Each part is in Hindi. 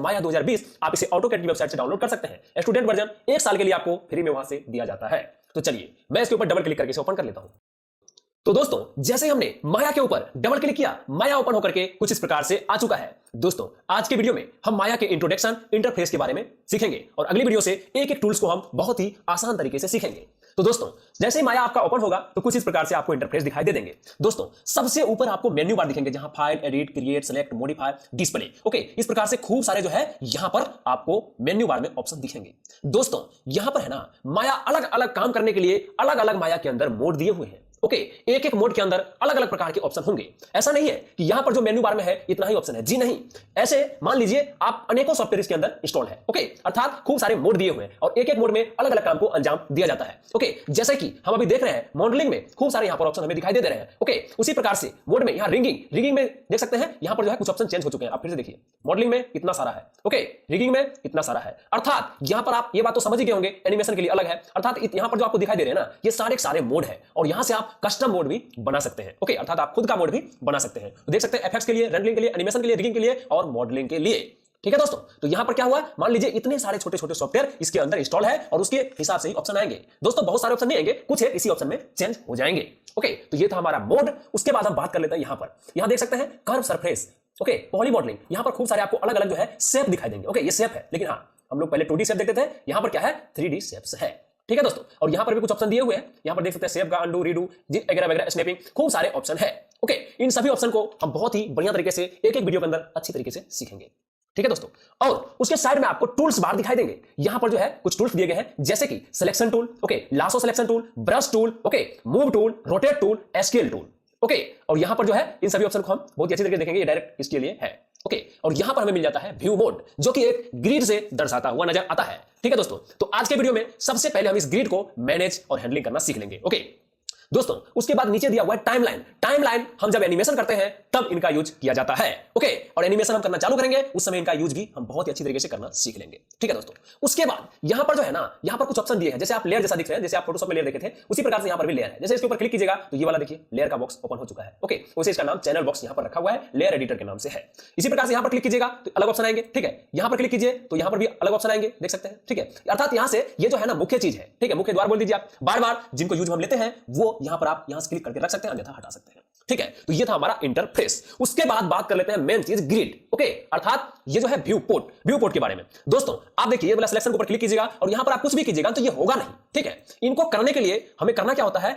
माया 2020 आप इसे ऑटोकैड की वेबसाइट से डाउनलोड कर सकते हैं। स्टूडेंट वर्जन 1 साल के लिए आपको फ्री में वहां से दिया जाता है। तो चलिए मैं इसके ऊपर डबल क्लिक करके इसे ओपन कर लेता हूं। तो दोस्तों जैसे हमने माया के ऊपर डबल क्लिक किया, माया ओपन होकर के कुछ इस प्रकार से आ चुका है। दोस्तों आज के वीडियो में हम माया के इंट्रोडक्शन, इंटरफेस के बारे में सीखेंगे और अगली वीडियो से एक एक टूल्स को हम बहुत ही आसान तरीके से सीखेंगे। तो दोस्तों जैसे ही माया आपका ओपन होगा तो कुछ इस प्रकार से आपको इंटरफेस दिखाई दे देंगे। दोस्तों सबसे ऊपर आपको मेन्यू बार दिखेंगे जहां file, edit, create, select, modify, display, okay, इस प्रकार से खूब सारे जो है यहां पर आपको मेन्यू बार में ऑप्शन दिखेंगे। दोस्तों यहां पर है ना माया अलग अलग काम करने के लिए अलग अलग माया के अंदर मोड दिए हुए हैं। ओके, एक एक मोड के अंदर अलग अलग प्रकार के ऑप्शन होंगे। ऐसा नहीं है कि यहां पर जो मेन्यू बार में है इतना ही ऑप्शन है, जी नहीं। ऐसे मान लीजिए आप अनेकों सॉफ्टवेयर इसके अंदर इंस्टॉल है, ओके, अर्थात खूब सारे मोड दिए हुए हैं और एक एक मोड में अलग अलग काम को अंजाम दिया जाता है। ओके, जैसे कि हम अभी देख रहे हैं मॉडलिंग में खूब सारे यहां पर ऑप्शन हमें दिखाई दे रहे हैं। ओके, उसी प्रकार से मोड में यहां रिंगिंग में देख सकते हैं यहां पर जो है कुछ ऑप्शन चेंज हो चुके हैं। आप फिर से देखिए, मॉडलिंग में इतना सारा है, ओके, रिंगिंग में इतना सारा है, अर्थात यहां पर आप ये बात तो समझ ही गए होंगे एनिमेशन के लिए अलग है, अर्थात यहां पर जो आपको दिखाई दे रहे हैं ना ये सारे मोड है और यहां से आप कस्टम मोड भी बना सकते हैं। ओके, अर्थात आप खुद का मोड भी बना सकते हैं। तो देख सकते हैं एफएक्स के लिए, रेंडरिंग के लिए, एनिमेशन के लिए, रिगिंग के लिए और मॉडलिंग के लिए। ठीक है दोस्तों, तो यहां पर क्या हुआ, मान लीजिए इतने सारे छोटे छोटे सॉफ्टवेयर इसके अंदर इंस्टॉल है और उसके हिसाब से ही ऑप्शन आएंगे। दोस्तों बहुत सारे ऑप्शन नहीं आएंगे, कुछ है इसी ऑप्शन में चेंज हो जाएंगे। ओके, तो ये था हमारा मोड। उसके बाद हम बात कर लेते हैं यहां देख सकते हैं curve surface, okay, poly modelling. यहां पर खूब सारे आपको अलग अलग जो है शेप दिखाई देंगे। ओके, ये शेप है, लेकिन हाँ हम लोग पहले 2D शेप देखते थे, यहां पर क्या है 3D शेप्स है। ठीक है दोस्तों, और यहां पर भी कुछ ऑप्शन दिए हुए हैं। यहां पर देख सकते हैं सेव का, अंडू, रीडू वगैरह वगैरह, स्नैपिंग, खूब सारे ऑप्शन है। ओके, इन सभी ऑप्शन को हम बहुत ही बढ़िया तरीके से एक एक वीडियो के अंदर अच्छी तरीके से सीखेंगे। ठीक है दोस्तों, और उसके साइड में आपको टूल्स बार दिखाई देंगे। यहां पर जो है कुछ टूल्स दिए गए हैं जैसे कि selection tool, okay, lasso selection tool, brush tool, okay, move tool, rotate tool, scale tool, okay, और यहां पर जो है इन सभी ऑप्शन को हम बहुत अच्छी तरीके से देखेंगे। ये डायरेक्ट इसके लिए है, ओके, और यहां पर हमें मिल जाता है व्यू मोड जो कि एक ग्रिड से दर्शाता हुआ नजर आता है। ठीक है दोस्तों, तो आज के वीडियो में सबसे पहले हम इस ग्रिड को मैनेज और हैंडलिंग करना सीख लेंगे। ओके दोस्तों, उसके बाद नीचे दिया हुआ है टाइमलाइन हम जब एनिमेशन करते हैं तब इनका यूज किया जाता है। ओके, और एनिमेशन हम करना चालू करेंगे उस समय इनका यूज भी हम बहुत ही अच्छी तरीके से करना सीख लेंगे। ठीक है दोस्तों, उसके बाद यहां पर जो है ना यहां पर कुछ ऑप्शन दिए हैं, जैसे आप लेयर जैसा दिख रहे हैं, जैसे आप फोटोशॉप में लेयर देखे थे उसी प्रकार से यहां पर भी लेयर है। जैसे इसके ऊपर क्लिक कीजिएगा तो ये वाला देखिए लेयर का बॉक्स ओपन हो चुका है। ओके, वैसे इसका नाम चैनल बॉक्स यहां पर रखा हुआ है, लेयर एडिटर के नाम से है। इसी प्रकार से यहां पर क्लिक कीजिएगा तो अलग ऑप्शन आएंगे। ठीक है, यहां पर क्लिक कीजिए तो यहां पर भी अलग ऑप्शन आएंगे, देख सकते हैं। ठीक है, अर्थात यहां से ये जो है ना मुख्य चीज है। ठीक है, मुख्य द्वार बोल दीजिए आप, बार बार जिनको यूज हम लेते हैं वो यहां पर आप यहां से क्लिक करके रख सकते हैं, अन्यथा हटा सकते हैं। ठीक है, तो ये था हमारा इंटरफेस। उसके बाद बात कर लेते हैं मेन चीज ग्रिड, ओके, अर्थात ये जो है व्यू पोर्ट के बारे में। दोस्तों आप देखिए ये वाला सिलेक्शन के ऊपर क्लिक कीजिएगा और यहां पर आप कुछ भी कीजिएगा तो ये होगा नहीं। ठीक है, इनको करने के लिए हमें करना क्या होता है,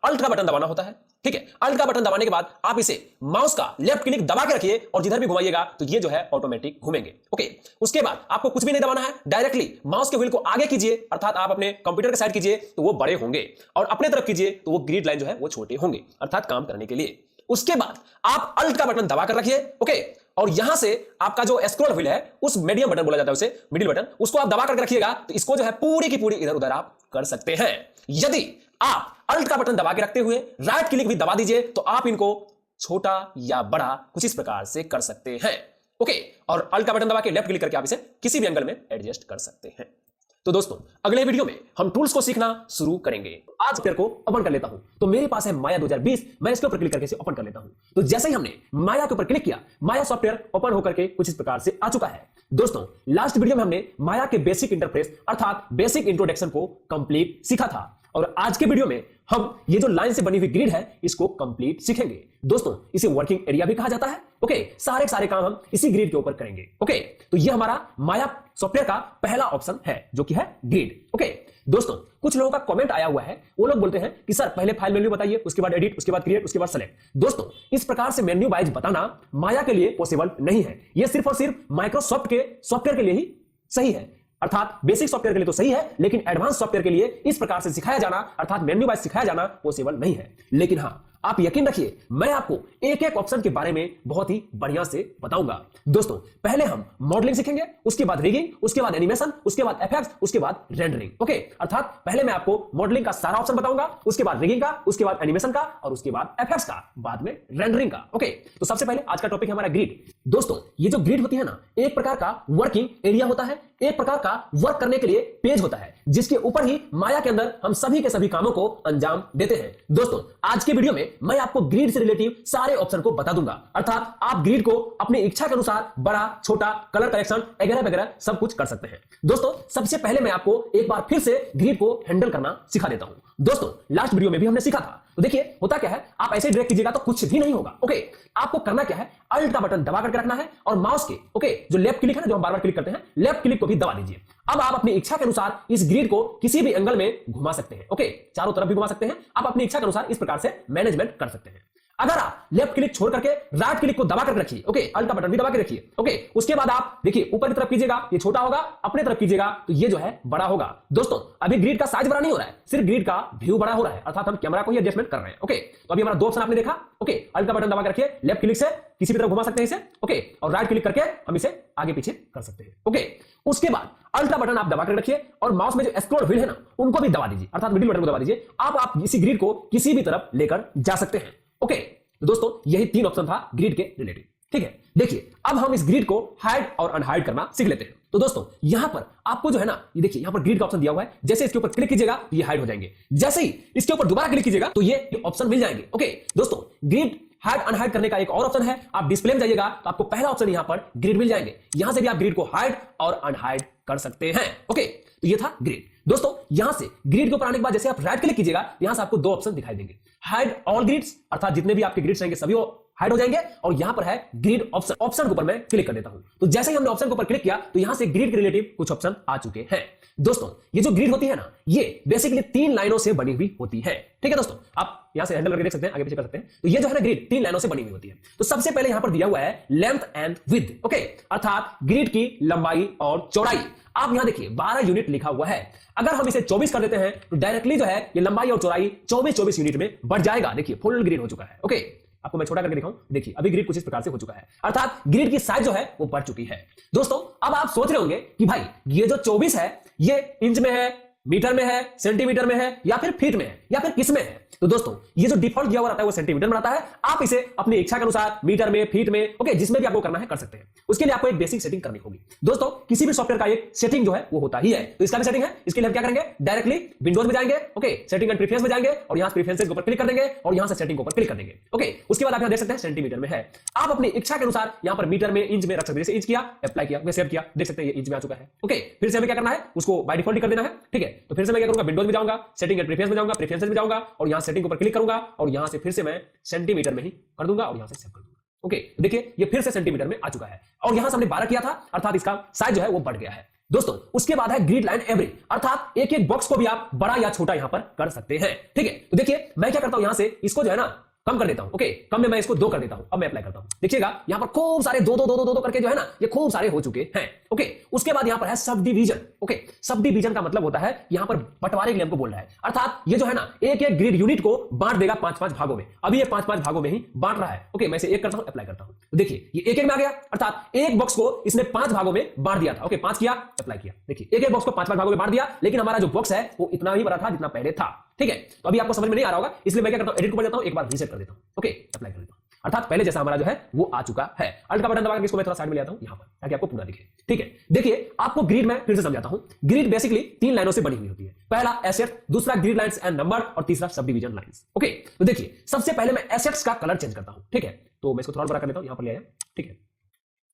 अल्ट का बटन दबाना होता है। ठीक है, अल्ट का बटन दबाने के बाद आप इसे माउस का लेफ्ट क्लिक दबा के रखिए और जिधर भी घुमाइएगा तो ये जो है ऑटोमेटिक घूमेंगे। ओके, उसके बाद आपको कुछ भी नहीं दबाना है, डायरेक्टली माउस के व्हील को आगे कीजिए, अर्थात आप अपने कंप्यूटर के साइड कीजिए तो वो बड़े होंगे और अपने तरफ कीजिए तो वो ग्रिड लाइन जो है वो छोटे होंगे, अर्थात काम करने के लिए। उसके बाद आप अल्ट का बटन दबा कर रखिए, ओके, और यहां से आपका जो स्क्रॉल व्हील है उस मीडियम बटन बोला जाता है उसे, मिडिल बटन, उसको आप दबा करके रखिएगा तो इसको जो है पूरी की पूरी इधर उधर आप कर सकते हैं। यदि आप अल्ट का बटन दबा के रखते हुए राइट क्लिक भी दबा दीजिए तो आप इनको छोटा या बड़ा कुछ इस प्रकार से कर सकते हैं। ओके, और अल्ट का बटन दबा के लेफ्ट क्लिक करके आप इसे किसी भी एंगल में एडजस्ट कर सकते हैं। तो दोस्तों अगले वीडियो में हम टूल्स को सीखना शुरू करेंगे। आज सॉफ्टवेयर को ओपन कर लेता हूं तो मेरे पास है माया 2020, मैं इसके ऊपर क्लिक करके इसे ओपन कर लेता हूं। तो जैसे ही हमने माया के ऊपर क्लिक किया, माया सॉफ्टवेयर ओपन होकर के कुछ इस प्रकार से आ चुका है। दोस्तों लास्ट वीडियो में हमने माया के बेसिक इंटरफेस अर्थात बेसिक इंट्रोडक्शन को कंप्लीट सीखा था और आज के वीडियो में हम ये जो लाइन से बनी हुई ग्रिड है इसको कंप्लीट सीखेंगे। दोस्तों इसे वर्किंग एरिया भी कहा जाता है। ओके, सारे काम हम इसी ग्रिड के ऊपर करेंगे। ओके, तो ये हमारा माया सॉफ्टवेयर का पहला ऑप्शन है जो कि है ग्रिड। ओके दोस्तों, कुछ लोगों का कमेंट आया हुआ है, वो लोग बोलते हैं कि सर पहले फाइल मेन्यू बताइए, उसके बाद एडिट, उसके बाद क्रिएट, उसके बाद सेलेक्ट। दोस्तों इस प्रकार से मेन्यू वाइज बताना माया के लिए पॉसिबल नहीं है। यह सिर्फ और सिर्फ माइक्रोसॉफ्ट के सॉफ्टवेयर के लिए ही सही है, अर्थात बेसिक सॉफ्टवेयर के लिए तो सही है, लेकिन एडवांस सॉफ्टवेयर के लिए इस प्रकार से सिखाया जाना अर्थात मेन्यू वाइज सिखाया जाना पॉसिबल नहीं है। लेकिन हां, आप यकीन रखिए मैं आपको एक एक ऑप्शन के बारे में बहुत ही बढ़िया से बताऊंगा। दोस्तों पहले हम मॉडलिंग सीखेंगे, उसके बाद रिगिंग, उसके बाद एनिमेशन, उसके बाद एफएक्स, उसके बाद रेंडरिंग। ओके, अर्थात पहले मैं आपको मॉडलिंग का सारा ऑप्शन बताऊंगा, उसके बाद रिगिंग का, उसके बाद एनिमेशन का और उसके बाद एफएक्स का, बाद में रेंडरिंग का। ओके, तो सबसे पहले आज का टॉपिक है हमारा ग्रिड। दोस्तों ये जो ग्रिड होती है ना, एक प्रकार का वर्किंग एरिया होता है, एक प्रकार का वर्क करने के लिए पेज होता है, जिसके ऊपर ही माया के अंदर हम सभी के सभी कामों को अंजाम देते हैं। दोस्तों आज के वीडियो में मैं आपको ग्रिड से रिलेटिव सारे ऑप्शन को बता दूंगा, अर्थात आप ग्रिड को अपनी इच्छा के अनुसार बड़ा छोटा कलर करेक्शन वगैरह वगैरह सब कुछ कर सकते हैं। दोस्तों सबसे पहले मैं आपको एक बार फिर से ग्रिड को हैंडल करना सिखा देता हूं। दोस्तों लास्ट वीडियो में भी हमने सीखा था, तो देखिए होता क्या है, आप ऐसे ड्रैग कीजिएगा तो कुछ भी नहीं होगा। ओके, आपको करना क्या है, अल्ट का बटन दबा करके रखना है और माउस के जो लेफ्ट क्लिक है ना, जो हम बार बार क्लिक करते हैं, लेफ्ट क्लिक को भी दबा दीजिए। अब आप अपनी इच्छा के अनुसार इस ग्रिड को किसी भी एंगल में घुमा सकते हैं। ओके, चारों तरफ भी घुमा सकते हैं, आप अपनी इच्छा के अनुसार इस प्रकार से मैनेजमेंट कर सकते हैं। अगर आप लेफ्ट क्लिक छोड़ करके राइट क्लिक को दबा कर रखिए, ओके, अल्ट का बटन भी दबा के रखिए। ओके, उसके बाद आप देखिए ऊपर की तरफ कीजिएगा, ये छोटा होगा, अपने तरफ कीजिएगा तो ये जो है बड़ा होगा। दोस्तों अभी ग्रिड का साइज बड़ा नहीं हो रहा है, सिर्फ ग्रिड का व्यू बड़ा हो रहा है, अर्थात हम कैमरा को ही एडजस्टमेंट कर रहे हैं। ओके, तो अभी हमारा दो ऑप्शन आपने देखा। ओके, अल्ट का बटन दबा के रखिए, लेफ्ट क्लिक से किसी भी तरफ घुमा सकते हैं इसे, ओके, और राइट क्लिक करके हम इसे आगे पीछे कर सकते हैं। ओके, उसके बाद अल्ट का बटन आप दबा कर रखिए और माउस में जो स्क्रॉल व्हील है ना, उनको भी दबा दीजिए, अर्थात मिडिल बटन को दबा दीजिए। आप इसी ग्रिड को किसी भी तरफ लेकर जा सकते हैं। ओके, तो दोस्तों यही तीन ऑप्शन था ग्रिड के रिलेटेड। ठीक है, देखिए अब हम इस ग्रिड को हाइड और अनहाइड करना सीख लेते हैं। तो दोस्तों यहां पर आपको जो है ना, ये देखिए यहां पर ग्रिड का ऑप्शन दिया हुआ है, जैसे इसके ऊपर क्लिक कीजिएगा तो ये हाइड हो जाएंगे, जैसे ही इसके ऊपर दोबारा क्लिक कीजिएगा तो ये ऑप्शन मिल जाएंगे। ओके दोस्तों, ग्रिड हाइड अनहाइड करने का एक और ऑप्शन है, आप डिस्प्ले में जाइएगा तो आपको पहला ऑप्शन यहां पर ग्रिड मिल जाएंगे, यहां से भी आप ग्रिड को हाइड और अनहाइड कर सकते हैं। ओके, तो ये था ग्रिड। दोस्तों यहां से ग्रिड के ऊपर आने के बाद जैसे आप राइट क्लिक कीजिएगा, यहां से आपको दो ऑप्शन दिखाई देंगे, हाइड ऑल ग्रिड्स, अर्थात जितने भी आपके ग्रिड्स रहेंगे सभी हाइड हो जाएंगे, और यहां पर है ग्रिड ऑप्शन। ऑप्शन के ऊपर मैं क्लिक कर देता हूं, तो जैसे ही हमने ऑप्शन के ऊपर क्लिक किया तो यहां से ग्रिड के रिलेटिव कुछ ऑप्शन आ चुके हैं। दोस्तों ये जो ग्रिड होती है ना, ये बेसिकली 3 लाइनों से बनी हुई होती है। ठीक है दोस्तों, आप यहां से हैंडल करके देख सकते हैं, आगे पीछे कर सकते हैं। तो ये जो है ना ग्रिड 3 लाइनों से बनी हुई होती है। तो सबसे पहले यहां पर दिया हुआ है लेंथ एंड विड्थ, ओके, अर्थात ग्रिड की लंबाई और चौड़ाई। आप यहां देखिए 12 यूनिट लिखा हुआ है, अगर हम इसे 24 कर देते हैं तो डायरेक्टली जो है ये लंबाई और चौड़ाई 24 यूनिट में बढ़ जाएगा। देखिए फुल ग्रिड हो चुका है। ओके, आपको मैं छोटा करके दिखाऊं, देखिए अभी ग्रिड कुछ इस प्रकार से हो चुका है, अर्थात ग्रिड की साइज जो है वो बढ़ चुकी है। दोस्तों अब आप सोच रहे होंगे कि भाई ये जो 24 है ये इंच में है, मीटर में है, सेंटीमीटर में है, या फिर फीट में है, या फिर किस में है? तो दोस्तों ये जो डिफॉल्ट दिया हुआ रहता है वो सेंटीमीटर में आता है, आप इसे अपनी इच्छा के अनुसार मीटर में, फीट में, ओके, जिसमें भी आपको करना है कर सकते हैं। उसके लिए आपको एक बेसिक सेटिंग करनी होगी। दोस्तों किसी भी सॉफ्टवेयर का एक सेटिंग जो है वो होता ही है, तो इसका भी सेटिंग है। इसके लिए हम क्या करेंगे, डायरेक्टली विंडोज में जाएंगे, ओके, सेटिंग एंड प्रेफरेंस में जाएंगे और यहां से प्रेफरेंसेस के ऊपर क्लिक कर देंगे और यहां से सेटिंग के ऊपर क्लिक कर देंगे। ओके, उसके बाद आप यहां देख सकते हैं सेंटीमीटर में है, आप अपनी इच्छा के अनुसार यहां पर मीटर में, इंच में रख सकते हैं। जैसे इंच किया, अप्लाई किया, सेव किया, देख सकते हैं ये इंच में आ चुका है। ओके, फिर से हमें क्या करना है, उसको बाय डिफॉल्ट कर देना है। ठीक है, तो फिर से मैं क्या करूंगा, विंडोज में जाऊंगा, सेटिंग एंड प्रेफरेंस में जाऊंगा, प्रेफरेंसेस में जाऊंगा और यहां सेटिंग के ऊपर क्लिक करूंगा और यहां से फिर से मैं सेंटीमीटर में ही कर दूंगा और यहां से सेव कर दूंगा। ओके, देखिए ये फिर से सेंटीमीटर में आ चुका है और यहां से हमने 12 किया था, अर्थात इसका साइज जो है वो बढ़ गया है। दोस्तों उसके बाद है ग्रिड लाइन एवरेज, अर्थात एक एक बॉक्स को भी आप बड़ा या छोटा यहां पर कर सकते हैं। ठीक है, तो देखिए मैं क्या करता हूं, यहां से इसको जो है ना कम कर देता हूं। ओके, कम में मैं इसको 2 कर देता हूं। अब मैं अप्लाई करता हूं, देखिएगा यहां पर खूब सारे 2 करके जो है ना ये खूब सारे हो चुके हैं। ओके, उसके बाद यहां पर है sub division. Okay, sub division का मतलब होता है यहां पर बंटवारे के लिए हमको बोल रहा है, अर्थात ये जो है ना एक एक ग्रिड यूनिट को बांट देगा 5-5 भागों में। अभी ये 5-5 भागों में ही बांट रहा है। ओके, मैं इसे 1 करता हूं, अप्लाई करता हूं, तो देखिए ये एक में आ गया, अर्थात एक बॉक्स को इसने 5 भागों में बांट दिया था। ओके, 5 किया, अप्लाई किया, देखिए एक बॉक्स को 5-5 भागों में बांट दिया, लेकिन हमारा जो बॉक्स है वो इतना ही बड़ा था जितना पहले था। ठीक है, तो अभी आपको समझ में नहीं आ रहा होगा, इसलिए मैं क्या करता हूं, एडिट को बढ़ जाता हूं, एक बार रीसेट कर देता हूं। ओके, अप्लाई कर देता हूं, अर्थात पहले जैसा हमारा जो है वो आ चुका है। अल्ट का बटन दबाकर इसको मैं थोड़ा साइड में ले आता हूं यहां पर, ताकि आपको पूरा दिखे। ठीक है, देखिए आपको ग्रिड में फिर से समझाता हूं। ग्रिड बेसिकली 3 लाइनों से बनी हुई होती है, पहला एसेट, दूसरा ग्रिड लाइंस एंड नंबर और तीसरा सब डिवीजन लाइंस। ओके, तो देखिए सबसे पहले मैं एसेट्स का कलर चेंज करता हूं। ठीक है, तो मैं इसको थोड़ा बड़ा कर लेता हूं, यहां पर ले आया। ठीक है,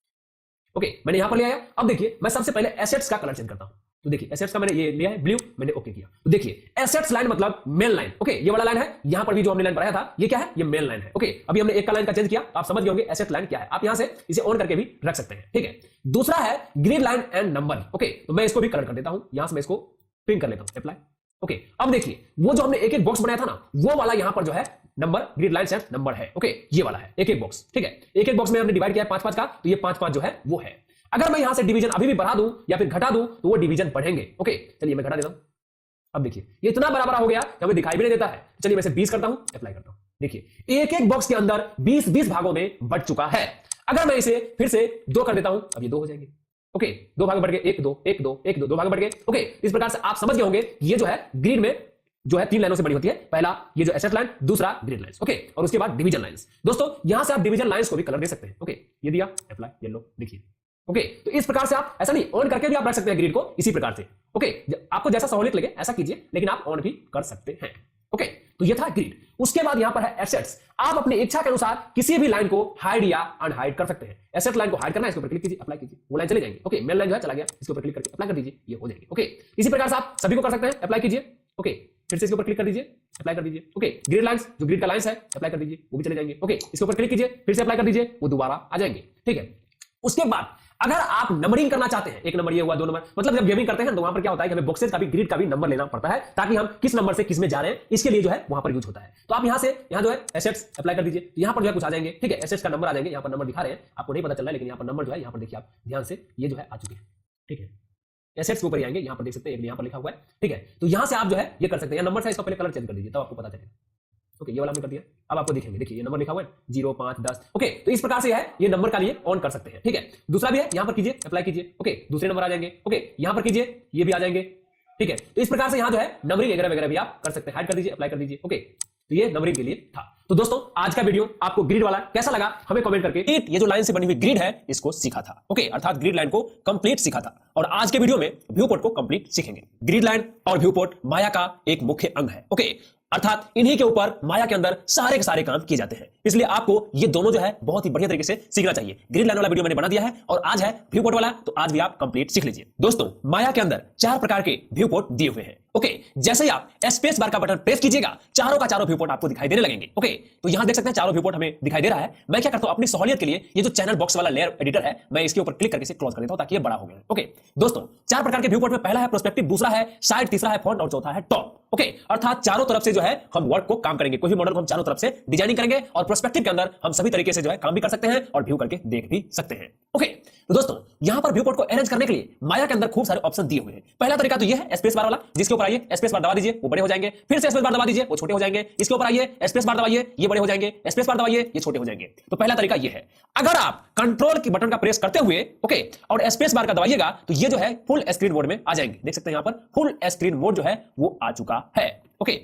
ओके, मैंने यहां पर ले आया। अब देखिए मैं सबसे पहले एसेट्स का कलर चेंज करता हूं, तो देखिए एसेट्स का मैंने ये लिया है ब्लू, मैंने ओके किया, तो देखिए एसेट्स लाइन मतलब मेन लाइन। ओके, ये वाला लाइन है, यहां पर भी जो हमने लाइन बनाया था ये क्या है, ये मेन लाइन है। ओके, अभी हमने एक का लाइन का चेंज किया, आप समझ गए होंगे एसेट लाइन क्या है। आप यहां से इसे ऑन करके भी रख सकते हैं। ठीक है, दूसरा है grid line and number. Okay, तो मैं इसको भी कलर कर देता हूं, यहां से मैं इसको पिन कर लेता हूं, अप्लाई। ओके, अब देखिए वो जो हमने एक एक बॉक्स बनाया था ना, वो वाला यहां पर जो है number, grid line and number है। ओके, ये वाला है एक एक बॉक्स। ठीक है, एक एक बॉक्स में हमने डिवाइड किया है 5-5 का, तो ये 5-5 जो है वो है। अगर मैं यहां से डिवीजन अभी भी बढ़ा दूं या फिर घटा दूं तो वो डिवीजन बढ़ेंगे। ओके, चलिए मैं घटा देता हूं, अब देखिए ये इतना बड़ा हो गया कि हमें दिखाई भी नहीं देता है। चलिए मैं इसे 20 करता हूं, अप्लाई करता हूं, देखिए एक एक बॉक्स के अंदर 20-20 भागों में बढ़ चुका है। अगर मैं इसे फिर से 2 कर देता हूं, अब ये 2 हो जाएंगे। ओके, 2 भाग बढ़ गए, 1 2 1 2 1 2 2 भाग बढ़ गए। ओके, इस प्रकार से आप समझ गए होंगे ये जो है ग्रिड में जो है 3 लाइनों से बनी होती है। पहला ये जो एसेट लाइन, दूसरा ग्रिड लाइंस, ओके, और उसके बाद डिवीजन लाइंस। दोस्तों यहां से आप डिवीजन लाइंस को भी कलर दे सकते हैं, ओके, ये दिया अप्लाई येलो, देखिए, ओके। तो इस प्रकार से आप ऐसा नहीं ऑन करके भी आप रख सकते हैं ग्रिड को, इसी प्रकार से, ओके, आपको जैसा सहूलियत लगे ऐसा कीजिए, लेकिन आप ऑन भी कर सकते हैं, ओके। तो ये था ग्रिड। उसके बाद यहां पर है एसेट्स। आप अपनी इच्छा के अनुसार किसी भी लाइन को हाइड या अनहाइड कर सकते हैं। एसेट लाइन को हाइड करना है, इसके ऊपर क्लिक कीजिए, अप्लाई कीजिए, वो लाइन चली जाएंगी, ओके। मेन लाइन जो है चला गया, इसके ऊपर क्लिक करके अप्लाई कर दीजिए, ये हो जाएगी, ओके। इसी प्रकार से आप सभी को कर सकते हैं, अप्लाई कीजिए, ओके, फिर से इसके ऊपर क्लिक कर दीजिए, अप्लाई कर दीजिए, ओके। ग्रिड लाइंस, जो ग्रिड का लाइंस है अप्लाई कर दीजिए, वो भी चले जाएंगे, ओके। इसके ऊपर क्लिक कीजिए, फिर से अप्लाई कर दीजिए, वो दोबारा आ जाएंगे, ठीक है। उसके बाद अगर आप नंबरिंग करना चाहते हैं, 1 नंबर ये हुआ, 2 नंबर, मतलब जब गेमिंग करते हैं तो वहां पर क्या होता है कि हमें बॉक्सेस का भी, ग्रिड का भी नंबर लेना पड़ता है, ताकि हम किस नंबर से किस में जा रहे हैं, इसके लिए जो है वहां पर यूज होता है। तो आप यहां जो है एसेट्स अप्लाई कर दीजिए, यहां पर जो है कुछ आ जाएंगे, ठीक है, एसेट्स का नंबर आ जाएंगे, यहां पर नंबर दिखा रहे हैं, आपको नहीं पता चल रहा है, लेकिन यहां पर नंबर जो है, यहां पर देखिए आप ध्यान से, ये जो है आ चुके हैं, ठीक है। एसेट्स के ऊपर आएंगे, यहां पर देख सकते हैं, एक यहां पर लिखा हुआ है, ठीक है। तो यहां से आप जो है ये कर सकते हैं, नंबर से इसका पहले कलर चेंज कर दीजिए, तब आपको पता चलेगा, ओके। ये वाला हमने कर दिया, अब आपको दिखेंगे, देखिए ये नंबर लिखा हुआ है 0, 5, 10, ओके। तो इस प्रकार से है, ये नंबर का लिए ऑन कर सकते हैं, ठीक है। दूसरा भी है, यहां पर कीजिए, अप्लाई कीजिए, ओके, दूसरे नंबर आ जाएंगे, ओके, यहां पर कीजिए, ये भी आ जाएंगे, ठीक है। तो इस प्रकार से यहां जो है नंबरिंग वगैरह वगैरह भी आप कर सकते हैं, हाइड कर दीजिए, अप्लाई कर दीजिए, ओके। तो ये नंबरिंग के लिए था। तो दोस्तों आज का वीडियो आपको ग्रिड वाला कैसा लगा हमें कमेंट करके, ये जो लाइन से बनी हुई ग्रिड है इसको सीखा था, ओके, अर्थात ग्रिड लाइन को कंप्लीट सीखा था। और आज के वीडियो में व्यू पोर्ट को कंप्लीट सीखेंगे। ग्रिड लाइन और व्यू पोर्ट माया का एक मुख्य अंग है, ओके, अर्थात इन्हीं के ऊपर माया के अंदर सारे के सारे काम किए जाते हैं। इसलिए आपको ये दोनों जो है बहुत ही बढ़िया तरीके से सीखना चाहिए। ग्रिड लाइन वाला वीडियो मैंने बना दिया है और आज है व्यू पोर्ट वाला, तो आज भी आप कंप्लीट सीख लीजिए। दोस्तों माया के अंदर 4 प्रकार के व्यू पोर्ट दिए हुए हैं, ओके। जैसे ही आप स्पेस बार का बटन प्रेस कीजिएगा, चारों का चारों व्यू पोर्ट आपको दिखाई देने लगेंगे, ओके। तो यहां देख सकते हैं चारों व्यू पोर्ट हमें दिखाई दे रहा है। मैं क्या करता हूं अपनी सहूलियत के लिए, ये जो चैनल बॉक्स वाला लेयर एडिटर है, मैं इसके ऊपर क्लिक करके इसे क्लोज कर देता हूं ताकि ये बड़ा हो गया, ओके। दोस्तों 4 प्रकार के व्यू पोर्ट में पहला है प्रोस्पेक्टिव, दूसरा है साइड, तीसरा है फ्रंट और चौथा है टॉप, ओके। अर्थात चारों तरफ से जो है हम वर्क को काम करेंगे, कोई भी मॉडल को हम चारों तरफ से डिजाइनिंग करेंगे, और प्रोस्पेक्टिव के अंदर हम सभी तरीके से जो है काम भी कर सकते हैं और व्यू करके देख भी सकते हैं, ओके। तो दोस्तों यहां पर व्यू पोर्ट को अरेंज करने के लिए माया के अंदर खूब सारे ऑप्शन दिए हुए हैं। पहला तरीका तो ये है स्पेस बार वाला, जिसके ऊपर आइए स्पेस बार दबा दीजिए, वो बड़े हो जाएंगे, फिर से स्पेस बार दबा दीजिए, वो छोटे हो जाएंगे, इसके ऊपर आइए स्पेस बार दबाइए, ये बड़े हो जाएंगे, स्पेस बार दबाइए, ये छोटे हो जाएंगे। तो पहला तरीका ये है। अगर आप कंट्रोल की बटन का प्रेस करते हुए, ओके, और स्पेस बार का दबाइएगा तो ये जो है फुल स्क्रीन मोड में आ जाएंगे। देख सकते हैं यहां पर फुल स्क्रीन मोड जो है वो आ चुका है, ओके।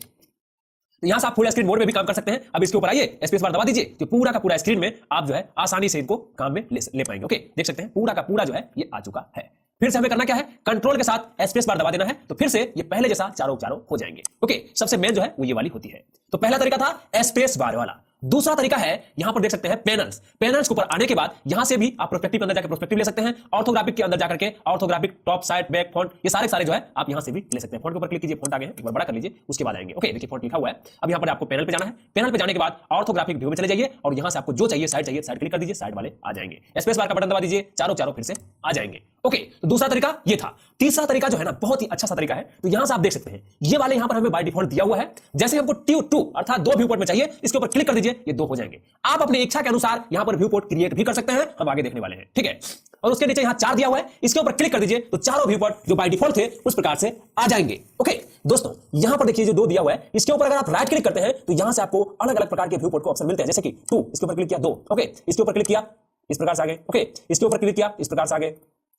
तो यहां से आप फुल स्क्रीन मोड में भी काम कर सकते हैं। अब इसके ऊपर आइए स्पेस बार दबा दीजिए, तो पूरा का पूरा स्क्रीन में आप जो है आसानी से इनको काम में ले पाएंगे, ओके। देख सकते हैं पूरा का पूरा जो है ये आ चुका है। फिर से हमें करना क्या है, कंट्रोल के साथ स्पेस बार दबा देना है, तो फिर से ये पहले जैसा चारों चारों हो जाएंगे, ओके। सबसे मेन जो है वो ये वाली होती है। तो पहला तरीका था स्पेस बार वाला। दूसरा तरीका है, यहां पर देख सकते हैं पैनल्स। पैनल्स के ऊपर आने के बाद यहां से भी आप प्रोस्पेक्टिव के अंदर जाकर प्रोस्पेक्टिव ले सकते हैं, ऑर्थोग्राफिक के अंदर जाकर के orthographic, top, side, back, front, ये सारे जो है आप यहां से भी ले सकते हैं। फ्रंट के ऊपर क्लिक कीजिए, फ्रंट आ गए, एक बार बड़ा कर लीजिए, उसके बाद आएंगे, ओके। देखिए फ्रंट लिखा हुआ है। अब यहां पर आपको पैनल पे जाना है, पैनल पे जाने के बाद ऑर्थोग्राफिक व्यू में चले जाइए और यहां से आपको जो चाहिए साइड क्लिक कर दीजिए, साइड वाले आ जाएंगे। स्पेस बार का बटन दबा दीजिए, चारों फिर से आ जाएंगे, ओके। तो दूसरा तरीका ये था। तीसरा तरीका जो है ना बहुत ही अच्छा सा तरीका है। तो यहां से आप देख सकते हैं ये वाले यहां पर हमें बाय डिफॉल्ट दिया हुआ है। जैसे हमको T2 अर्थात 2 व्यू पोर्ट में चाहिए, इसके ऊपर क्लिक कर दीजिए, ये 2 हो जाएंगे। आप अपनी इच्छा के अनुसार यहां पर व्यू पोर्ट क्रिएट भी कर सकते हैं, हम आगे देखने वाले हैं, ठीक है। और उसके नीचे यहां 4 दिया हुआ है, इसके ऊपर क्लिक कर दीजिए तो चारों व्यू पोर्ट जो बाय डिफॉल्ट थे उस प्रकार से आ जाएंगे, ओके। दोस्तों यहां पर देखिए जो 2 दिया हुआ है, इसके ऊपर अगर आप राइट क्लिक करते हैं तो यहां से आपको अलग अलग प्रकार के व्यू पोर्ट को ऑप्शन मिलते हैं। जैसे कि 2, इसके ऊपर क्लिक किया 2, ओके, इसके ऊपर क्लिक किया इस प्रकार से आ गए, ओके, इसके ऊपर क्लिक किया इस प्रकार से आ गए,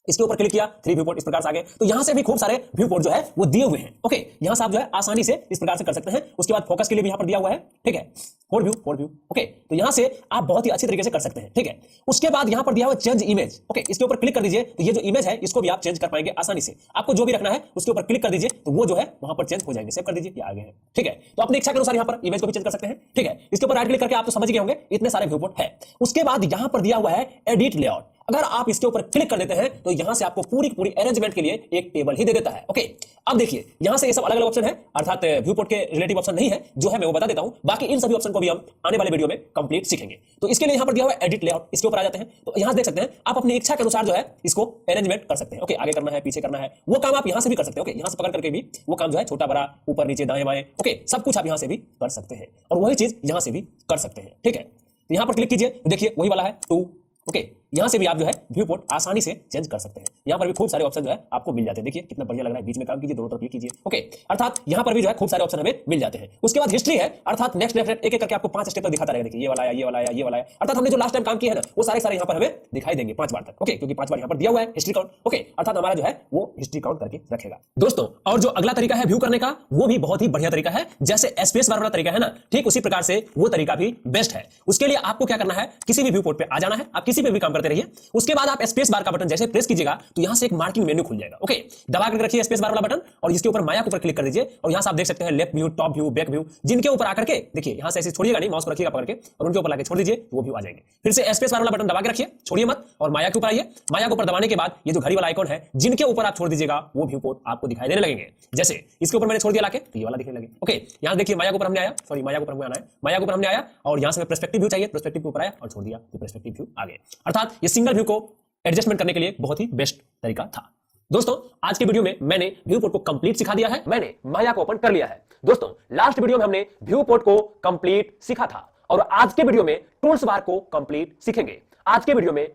इसके ऊपर क्लिक किया 3 व्यू पोर्ट इस प्रकार से आ गए। तो यहां से भी खूब सारे व्यू पोर्ट जो है वो दिए हुए हैं, ओके। यहां से आप जो है आसानी से इस प्रकार से कर सकते हैं। उसके बाद फोकस के लिए भी यहां पर दिया हुआ है, ठीक है, 4 व्यू, ओके। तो यहां से आप बहुत ही अच्छी तरीके से कर सकते हैं, ठीक है। उसके बाद यहां पर दिया हुआ चेंज इमेज, ओके, इसके ऊपर क्लिक कर दीजिए तो ये जो इमेज है इसको भी आप चेंज कर पाएंगे आसानी से। आपको जो भी रखना है उसके ऊपर क्लिक कर दीजिए तो वो जो है वहां पर चेंज हो जाएंगे। सेव कर दीजिए, ये आ गए हैं, ठीक है। तो अपनी इच्छा के अनुसार यहां पर इमेज को भी चेंज कर सकते हैं, ठीक है। इसके ऊपर राइट क्लिक करके आप तो समझ गए होंगे इतने सारे व्यू पोर्ट है। उसके बाद यहां पर दिया हुआ है एडिट लेआउट। अगर आप इसके ऊपर क्लिक कर देते हैं तो यहां से आपको पूरी पूरी अरेंजमेंट के लिए एक टेबल ही दे देता है, ओके। अब देखिए यहां से ये सब अलग अलग ऑप्शन है, अर्थात व्यू पोर्ट के रिलेटिव ऑप्शन नहीं है, जो है मैं वो बता देता हूं। बाकी इन सभी ऑप्शन को भी हम आने वाले वीडियो में कंप्लीट सीखेंगे। तो इसके लिए यहां पर दिया हुआ है एडिट लेआउट, इसके ऊपर आ जाते हैं। तो यहां देख सकते हैं आप अपनी इच्छा के अनुसार जो है इसको अरेंजमेंट कर सकते हैं, ओके। आगे करना है, पीछे करना है, वो काम आप यहां से भी कर सकते हैं, ओके। यहां से पकड़ करके भी वो काम जो है छोटा बड़ा, ऊपर नीचे, दाएं बाएं, ओके, सब कुछ आप यहां से भी कर सकते हैं और वही चीज यहां से भी कर सकते हैं, ठीक है। तो यहां पर क्लिक कीजिए, देखिए वही वाला है 2, ओके। यहां से भी आप जो है व्यू पोर्ट आसानी से चेंज कर सकते हैं। यहाँ पर भी खूब सारे ऑप्शन जो है आपको मिल जाते हैं। देखिए कितना बढ़िया लग रहा है, बीच में काम कीजिए, दोनों तरफ क्लिक कीजिए। ओके, अर्थात यहाँ पर भी जो है खूब सारे ऑप्शन हमें मिल जाते हैं। उसके बाद हिस्ट्री है, अर्थात नेक्स्ट एक एक करके आपको 5 स्टेप तक दिखाता रहेगा। देखिए ये वाला आया, ये वाला आया, ये वाला आया, अर्थात हमने जो लास्ट टाइम काम किया है ना वो सारे सारे यहाँ पर हमें दिखाई देंगे 5 बार तक। ओके, क्योंकि 5 बार यहाँ पर दिया हुआ है हिस्ट्री काउंट। ओके, अर्थात हमारा जो है वो हिस्ट्री काउंट करके रखेगा दोस्तों। और जो अगला तरीका है व्यू करने का, वो भी बहुत ही बढ़िया तरीका है। जैसे स्पेस बार वाला तरीका है ना, ठीक उसी प्रकार से वो तरीका भी बेस्ट है। उसके लिए आपको क्या करना है, किसी भी व्यू पोर्ट पे आ जाना है, आप किसी पे भी काम करते रहिए। उसके बाद आप स्पेस बार का बटन जैसे प्रेस कीजिएगा तो यहां से एक मार्किंग मेन्यू खुल जाएगा। ओके, दबा कर रखिए स्पेस बार वाला बटन और इसके ऊपर माया के ऊपर क्लिक कर दीजिए और यहां से आप देख सकते हैं left view, top view, back view, जिनके ऊपर आकर के देखिए यहां से ऐसे छोड़िएगा नहीं, माउस को रखिएगा पकड़ के और उनके ऊपर लाके छोड़ दीजिए, वो व्यू आ जाएंगे। फिर से स्पेस बार वाला बटन दबा के रखिए, छोड़िए मत और माया के ऊपर आइए। माया के ऊपर दबाने के बाद ये जो घड़ी वाला आइकॉन है, जिनके ऊपर आप छोड़ दीजिएगा वो व्यू पोर्ट आपको दिखाई देने लगेंगे। जैसे इसके ऊपर मैंने छोड़ दिया लाके तो ये वाला दिखने लगे। ओके, यहां देखिए माया के ऊपर हमने आया, सॉरी माया के ऊपर आना है, माया के ऊपर हमने आया और यहां से मैं पर्सपेक्टिव व्यू चाहिए, पर्सपेक्टिव के ऊपर आया और छोड़ दिया तो पर्सपेक्टिव व्यू आ गए। अर्थात ये सिंगल व्यू को एडजस्टमेंट करने के लिए बहुत ही बेस्ट तरीका था। दोस्तों आज के वीडियो में मैंने व्यू पोर्ट को कंप्लीट सिखा दिया है, मैंने माया को ओपन कर लिया है। दोस्तों लास्ट वीडियो में हमने व्यू पोर्ट को कंप्लीट सीखा था और आज के वीडियो में टूल्स बार को कंप्लीट सीखेंगे। आज के वीडियो में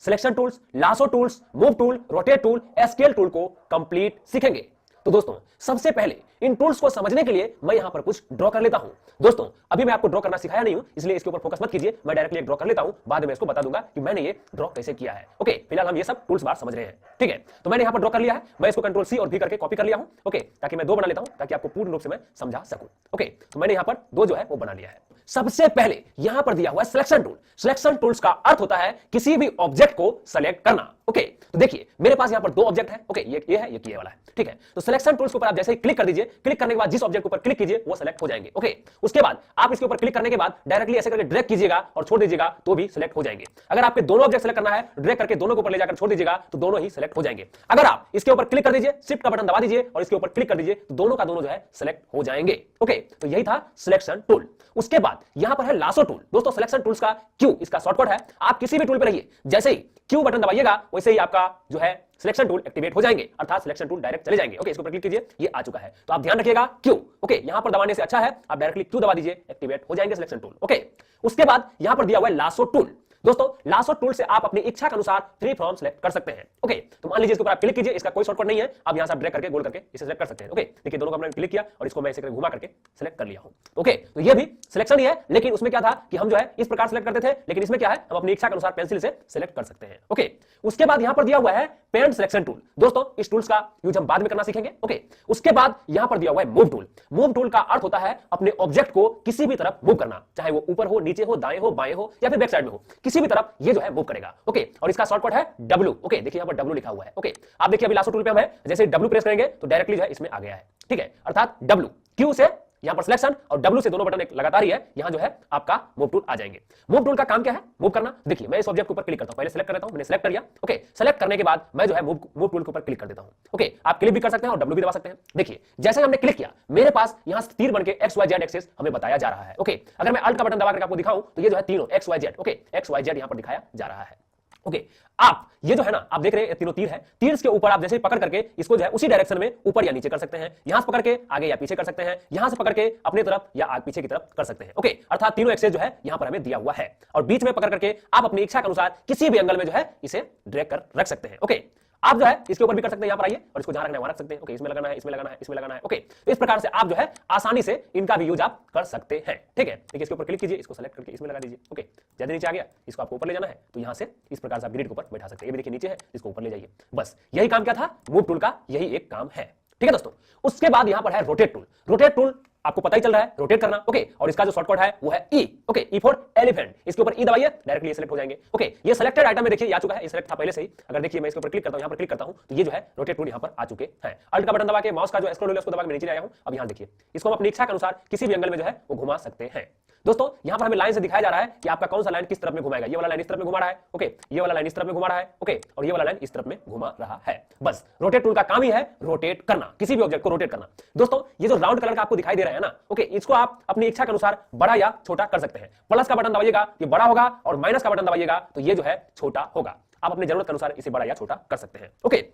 selection tools, lasso tools, move tool, rotate tool, scale tool को कंप्लीट सीखेंगे। तो दोस्तों सबसे पहले इन टूल्स को समझने के लिए मैं यहां पर कुछ ड्रॉ कर लेता हूं। दोस्तों अभी मैं आपको ड्रॉ करना सिखाया नहीं हूं, इसलिए इसके ऊपर फोकस मत कीजिए, मैं डायरेक्टली एक ड्रॉ कर लेता हूं, बाद में इसको बता दूंगा कि मैंने ये ड्रॉ कैसे किया है। ओके, फिलहाल हम ये सब टूल्स बार समझ रहे हैं, ठीक है। तो मैंने यहां पर ड्रॉ कर लिया है, मैं इसको कंट्रोल सी और वी करके कॉपी कर लिया हूं। ओके, ताकि मैं 2 बना लेता हूं ताकि आपको पूर्ण रूप से मैं समझा सकूं। ओके, तो मैंने यहां पर 2 जो है वो बना लिया है। सबसे पहले यहां पर दिया हुआ है सिलेक्शन टूल। सिलेक्शन टूल्स का अर्थ होता है किसी भी ऑब्जेक्ट को सेलेक्ट करना। ओके, तो देखिए मेरे पास यहां पर 2 ऑब्जेक्ट है। ओके, ये है, ये वाला है, ठीक है। तो सिलेक्शन टूल्स के ऊपर आप जैसे ही क्लिक कर दीजिए, क्लिक करने के बाद जिस ऑब्जेक्ट के ऊपर क्लिक कीजिए वो सेलेक्ट हो जाएंगे। ओके, उसके बाद आप इसके ऊपर क्लिक करने के बाद डायरेक्टली ऐसे करके ड्रैग कीजिएगा और छोड़ दीजिएगा तो भी सेलेक्ट हो जाएंगे। अगर आपके दोनों ऑब्जेक्ट सेलेक्ट करना है, ड्रैग करके दोनों के ऊपर ले जाकर छोड़ दीजिएगा तो दोनों ही सेलेक्ट हो जाएंगे। अगर आप इसके ऊपर क्लिक कर दीजिए, शिफ्ट का बटन दबा दीजिए और इसके ऊपर क्लिक कर दीजिए तो दोनों का दोनों जो है सेलेक्ट हो जाएंगे। ओके, तो यही था सिलेक्शन टूल। उसके बाद यहां पर है लासो टूल। दोस्तों सिलेक्शन टूल्स का क्यू इसका शॉर्टकट है। आप किसी भी टूल पर रहिए, जैसे ही क्यू बटन दबाइएगा वैसे ही आपका जो है सिलेक्शन टूल एक्टिवेट हो जाएंगे, अर्थात सिलेक्शन टूल डायरेक्ट चले जाएंगे। ओके, इसके ऊपर क्लिक कीजिए, ये आ चुका है। तो आप ध्यान रखिएगा क्यू। ओके, यहां पर दबाने से अच्छा है आप डायरेक्टली क्यू दबा दीजिए, एक्टिवेट हो जाएंगे सिलेक्शन टूल। ओके, उसके बाद यहां पर दिया हुआ है लासो टूल। दोस्तों लासो टूल से आप अपनी इच्छा के अनुसार फ्री फॉर्म सेलेक्ट कर सकते हैं। ओके, तो मान लीजिए इसके ऊपर आप क्लिक कीजिए, इसका कोई शॉर्टकट नहीं है, आप यहां से ड्रैग करके गोल करके इसे सेलेक्ट कर सकते हैं। ओके, देखिए दोनों को मैंने क्लिक किया और इसको मैं इसे करके घुमा करके सेलेक्ट कर लिया हूं। ओके, तो ये भी सिलेक्शन ही है, लेकिन उसमें क्या था कि हम जो है इस प्रकार सेलेक्ट करते थे, लेकिन इसमें क्या है हम अपनी इच्छा के अनुसार पेंसिल से सेलेक्ट कर सकते हैं। ओके, उसके बाद यहां पर दिया हुआ है पेन सिलेक्शन टूल। दोस्तों इस टूल्स का यूज हम बाद में करना सीखेंगे। ओके, उसके बाद यहां पर दिया हुआ है मूव टूल। मूव टूल का अर्थ होता है अपने ऑब्जेक्ट को किसी भी तरफ मूव करना, चाहे वो ऊपर हो, नीचे हो, दाएं हो, बाएं हो या फिर बैक साइड में हो, किसी भी तरफ ये जो है मूव करेगा। ओके, और इसका शॉर्टकट है W। ओके, देखिए यहां पर W लिखा हुआ है। ओके, आप देखिए अभी लासो टूल पे हम है, जैसे W प्रेस करेंगे तो डायरेक्टली जो है इसमें आ गया है, ठीक है। अर्थात W, Q से यहां पर सिलेक्शन और W से दोनों बटन एक लगातार ही है, यहां जो है आपका मूव टूल आ जाएंगे। मूव टूल का काम क्या है? मूव करना। देखिए मैं इस ऑब्जेक्ट के ऊपर क्लिक करता हूं, पहले सेलेक्ट कर लेता हूं, मैंने सेलेक्ट कर लिया। ओके, सेलेक्ट करने के बाद मैं जो है मूव टूल के ऊपर क्लिक कर देता हूं। ओके, आप क्लिक भी कर सकते हैं और W भी दबा सकते हैं। देखिए जैसे हमने क्लिक किया, मेरे पास यहां तीर बनके XYZ एक्सिस हमें बताया जा रहा है। ओके, अगर मैं अल्ट का बटन दबा करके आपको दिखाऊं तो ये जो है तीनों XYZ, ओके XYZ यहां पर दिखाया जा रहा है। ओके, आप ये जो है ना आप देख रहे हैं तीनों तीर है, तीर के ऊपर आप जैसे पकड़ करके इसको जो है उसी डायरेक्शन में ऊपर या नीचे कर सकते हैं। यहां से पकड़ के आगे या पीछे कर सकते हैं, यहां से पकड़ के अपने तरफ या आगे पीछे की तरफ कर सकते हैं। ओके, अर्थात तीनों एक्सेस जो है यहां पर हमें दिया हुआ है और बीच में पकड़ करके आप अपनी इच्छा के अनुसार किसी भी एंगल में जो है इसे ड्रैग कर रख सकते हैं। ओके, आप जो है इसके ऊपर भी कर सकते हैं, यहां पर आइए और इसको जहां रखना है वहां रख सकते हैं। ओके, इसमें लगाना है, इसमें लगाना है, इसमें लगाना है। ओके, तो इस प्रकार से आप जो है आसानी से इनका भी यूज आप कर सकते हैं, ठीक है। देखिए इसके ऊपर क्लिक कीजिए, इसको सेलेक्ट करके इसमें लगा दीजिए। ओके, ज्यादा नीचे आ गया, इसको आपको ऊपर ले जाना है तो यहां से इस प्रकार से आप ग्रिड के ऊपर बैठा सकते हैं। ये भी देखिए नीचे है, इसको ऊपर ले जाइए। बस यही काम क्या था, मूव टूल का यही एक काम है, ठीक है दोस्तों। उसके बाद यहां पर है रोटेट टूल। रोटेट टूल आपको पता ही चल रहा है रोटेट करना। ओके, और इसका जो शॉर्टकट है वो है E. Okay, E for elephant. इसके ऊपर ई दबाइए, डायरेक्टली ये सेलेक्ट हो जाएंगे। ओके, ये सिलेक्टेड आइटम में देखिए आ चुका है, ये सेलेक्ट था पहले से ही। अगर देखिए मैं इसके ऊपर क्लिक करता हूं, यहां पर क्लिक करता हूं तो ये जो है रोटेट टूल यहां पर आ चुके हैं। अल्ट का बटन दबा के माउस का जो स्क्रॉल व्हील है उसको दबा के मैं नीचे आया हूं। अब यहां देखिए इसको हम अपनी इच्छा के अनुसार किसी भी एंगल में जो है वो घुमा सकते हैं। दोस्तों यहां पर हमें लाइन से दिखाया जा रहा है कि आपका कौन सा लाइन किस तरफ में घुमाएगा। ये वाला लाइन इस तरफ में घुमा रहा है, ओके, ये वाला लाइन इस तरफ में घुमा रहा है, ओके, और ये वाला लाइन इस तरफ में घुमा रहा है। बस रोटेट टूल का काम ही है रोटेट करना, किसी भी ऑब्जेक्ट को रोटेट करना। दोस्तों ये जो राउंड कलर का आपको दिखाई दे रहा है ना, ओके, इसको आप अपनी इच्छा के अनुसार बड़ा या छोटा कर सकते हैं। प्लस का बटन दबाइएगा ये बड़ा होगा और माइनस का बटन दबाइएगा तो ये जो है छोटा होगा। आप अपनी जरूरत के अनुसार इसे बड़ा या छोटा कर सकते हैं। ओके,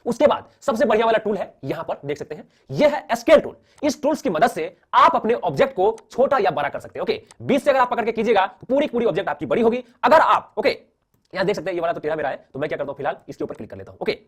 उसके बाद सबसे बढ़िया वाला टूल है, यहां पर देख सकते हैं, यह है स्केल टूल। इस टूल्स की मदद से आप अपने ऑब्जेक्ट को छोटा या बड़ा कर सकते हैं। ओके, 20 से अगर आप पकड़ के कीजिएगा तो पूरी ऑब्जेक्ट आपकी बड़ी होगी। अगर आप ओके यहां देख सकते हैं ये वाला तो टेढ़ा मेरा है, तो मैं क्या करता हूं फिलहाल इसके ऊपर क्लिक कर लेता हूं। ओके,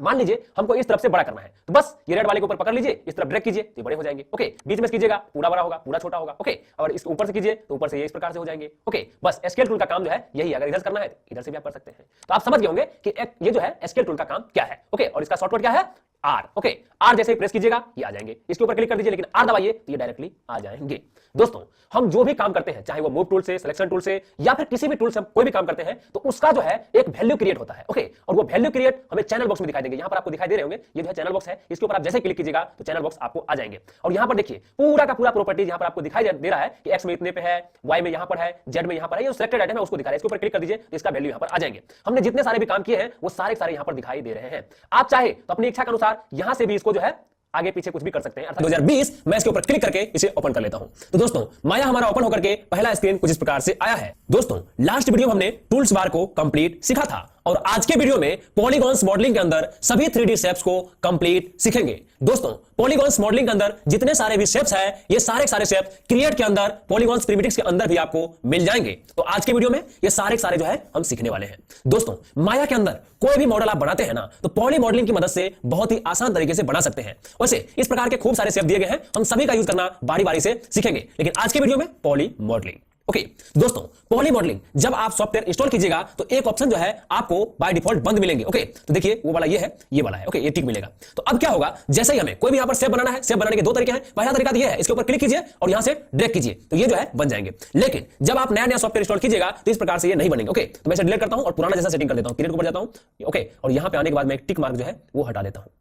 मान लीजिए हमको इस तरफ से बड़ा करना है, तो बस ये रेड वाले के ऊपर पकड़ लीजिए, इस तरफ ड्रैग कीजिए तो ये बड़े हो जाएंगे। ओके, बीच में कीजिएगा पूरा बड़ा होगा, पूरा छोटा होगा। ओके, और इसके ऊपर से कीजिए तो ऊपर से ये इस प्रकार से हो जाएंगे। ओके, बस एस्केल टूल का काम जो है यही, अगर इधर करना है तो इधर से भी आप कर सकते हैं। तो आप समझ गए होंगे कि ये जो है एस्केल टूल का काम क्या है। ओके, और इसका शॉर्टकट क्या है, आर। ओके, आर जैसे ही प्रेस कीजिएगा ये आ जाएंगे, इसके ऊपर क्लिक कर दीजिए, लेकिन आर दबाइए तो ये डायरेक्टली आ जाएंगे। दोस्तों, हम जो भी काम करते हैं, चाहे वो मूव टूल से, सिलेक्शन टूल से, या फिर किसी भी टूल से कोई भी काम करते हैं, तो उसका जो है एक वैल्यू क्रिएट होता है। ओके, और वो वैल्यू क्रिएट हमें चैनल बॉक्स में दिखाई देंगे। यहां पर आपको दिखाई दे रहे होंगे, ये जो है चैनल बॉक्स है, इसके ऊपर आप जैसे क्लिक कीजिएगा तो चैनल बॉक्स आपको आ जाएंगे। और यहां पर देखिए पूरा का पूरा प्रॉपर्टीज यहां पर आपको दिखाई दे रहा है कि एक्स में इतने पे है, वाई में यहां पर है, जेड में यहां पर है, ये सिलेक्टेड आइटम है उसको दिखा रहा है। इसके ऊपर क्लिक कर दीजिए तो इसका वैल्यू यहां पर आ जाएंगे। हमने जितने सारे भी काम किए हैं वो सारे सारे यहां पर दिखाई दे रहे हैं। आप चाहे तो अपनी इच्छा के अनुसार यहां से भी इसको जो है आगे पीछे कुछ भी कर सकते हैं। 2020 मैं इसके ऊपर क्लिक करके इसे ओपन कर लेता हूं। तो दोस्तों, माया हमारा ओपन होकर के पहला स्क्रीन कुछ इस प्रकार से आया है। दोस्तों, लास्ट वीडियो में हमने टूल्स बार को कंप्लीट सीखा था, और आज के वीडियो में पॉलीगॉन्स मॉडलिंग के अंदर सभी 3D शेप्स को कंप्लीट सीखेंगे। दोस्तों, पॉलीगॉन्स मॉडलिंग के अंदर जितने सारे भी शेप्स हैं, ये सारे सारे शेप क्रिएट के अंदर, पॉलीगॉन्स प्रिमिटिव्स के अंदर भी आपको मिल जाएंगे। तो आज के वीडियो में ये सारे सारे जो है हम सीखने वाले हैं। दोस्तों, माया के अंदर कोई भी मॉडल आप बनाते हैं ना, तो पॉली मॉडलिंग की मदद से बहुत ही आसान तरीके से बना सकते हैं। वैसे इस प्रकार के खूब सारे शेप दिए गए हैं, हम सभी का यूज करना बारी बारी से सीखेंगे, लेकिन आज के वीडियो में पॉली मॉडलिंग। ओके दोस्तों, पॉली मॉडलिंग जब आप सॉफ्टवेयर इंस्टॉल कीजिएगा तो एक ऑप्शन जो है आपको बाय डिफॉल्ट बंद मिलेंगे। ओके, तो देखिए वो वाला ये है, ये वाला है। ओके, ये टिक मिलेगा। तो अब क्या होगा, जैसे ही हमें कोई भी यहां पर शेप बनाना है, शेप बनाने के दो तरीके हैं। पहला तरीका तो ये है, इसके ऊपर क्लिक कीजिए और यहां से ड्रैग कीजिए तो ये जो है बन जाएंगे। लेकिन जब आप नया नया सॉफ्टवेयर इंस्टॉल कीजिएगा तो इस प्रकार से ये नहीं बनेंगे। ओके, तो मैं इसे डिलीट करता हूं और पुराना जैसा सेटिंग कर देता हूं, क्रिएट के ऊपर जाता हूं। ओके, और यहां पे आने के बाद मैं एक टिक मार्क जो है वो हटा देता हूं।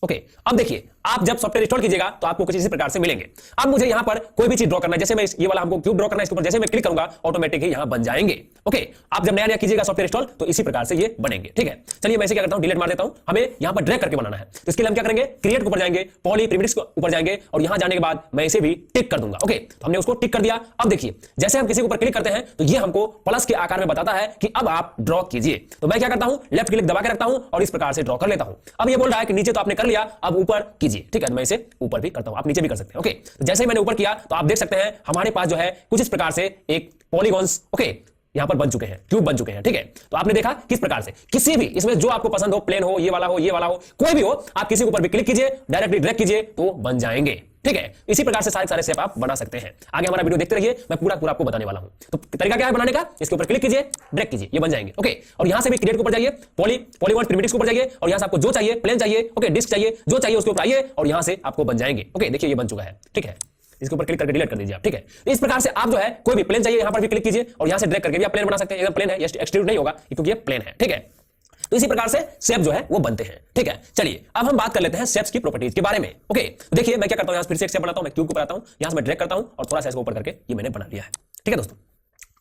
ओके, अब देखिए आप जब सॉफ्टवेयर इंस्टॉल कीजिएगा तो आपको कुछ इसी प्रकार से मिलेंगे। अब मुझे यहां पर कोई भी चीज ड्रॉ करना है, जैसे मैं ये वाला हमको क्यूब ड्रॉ करना है, इसके ऊपर जैसे मैं क्लिक करूंगा ऑटोमेटिक ही यहां बन जाएंगे। ओके, आप जब नया नया कीजिएगा सॉफ्टवेयर इंस्टॉल तो इसी प्रकार से ये बनेंगे। ठीक है, चलिए मैं इसे क्या करता हूं, डिलीट मार देता हूं। हमें यहां पर ड्रैग करके बनाना है, तो इसके लिए हम क्या करेंगे, क्रिएट के ऊपर जाएंगे, पॉली प्रिमिटिव्स के ऊपर जाएंगे, और यहां जाने के बाद मैं इसे भी टिक कर दूंगा। ओके, तो हमने उसको टिक कर दिया। अब देखिए जैसे हम किसी के ऊपर क्लिक करते हैं तो ये हमको प्लस के आकार में बताता है कि अब आप ड्रॉ कीजिए। तो मैं क्या करता हूं, लेफ्ट क्लिक दबा के रखता हूं और इस प्रकार से ड्रॉ कर लेता हूं। अब ये बोल रहा है कि नीचे तो आपने कर लिया, अब ऊपर कीजिए। ठीक है, मैं इसे ऊपर भी करता हूं, आप नीचे भी कर सकते हैं। ओके, तो जैसे ही मैंने ऊपर किया तो आप देख सकते हैं हमारे पास जो है कुछ इस प्रकार से एक पॉलीगॉन्स ओके यहां पर बन चुके हैं, क्यूब बन चुके हैं। ठीक है, तो आपने देखा किस प्रकार से किसी भी इसमें जो आपको पसंद हो, प्लेन हो, ये वाला हो, ये वाला हो, कोई भी हो, आप किसी के ऊपर भी क्लिक कीजिए, डायरेक्टली ड्रैग कीजिए तो बन जाएंगे। ठीक है, इसी प्रकार से सारे सारे शेप आप बना सकते हैं। आगे हमारा वीडियो देखते रहिए, मैं पूरा पूरा आपको बताने वाला हूं। तो तरीका क्या है बनाने का, इसके ऊपर क्लिक कीजिए, ड्रैग कीजिए, ये बन जाएंगे। ओके, और यहां से भी क्रिएट के ऊपर जाइए, पॉलीगॉन प्रिमिटिव्स के ऊपर जाइए, और यहां से आपको जो चाहिए, प्लेन चाहिए, ओके, डिस्क चाहिए, जो चाहिए उसके ऊपर आइए और यहां से आपको बन जाएंगे। ओके, देखिए ये बन चुका है। ठीक है, इसके ऊपर क्लिक करके डिलीट कर दीजिए आप। ठीक है, इस प्रकार से आप जो है कोई भी प्लेन चाहिए यहां पर भी क्लिक कीजिए और यहां से ड्रैग करके भी आप प्लेन बना सकते हैं। एकदम प्लेन है, एक्सट्रूड नहीं होगा क्योंकि ये प्लेन है। ठीक है, तो इसी प्रकार से शेप जो है वो बनते हैं। ठीक है, चलिए अब हम बात कर लेते हैं शेप्स की प्रॉपर्टीज के बारे में। ओके, तो देखिए मैं क्या करता हूं, यहां से फिर से एक शेप बनाता हूं, मैं क्यूब को बनाता हूं, यहां से मैं ड्रैग करता हूं और थोड़ा सा इसको ऊपर करके ये मैंने बना लिया है। ठीक है दोस्तों,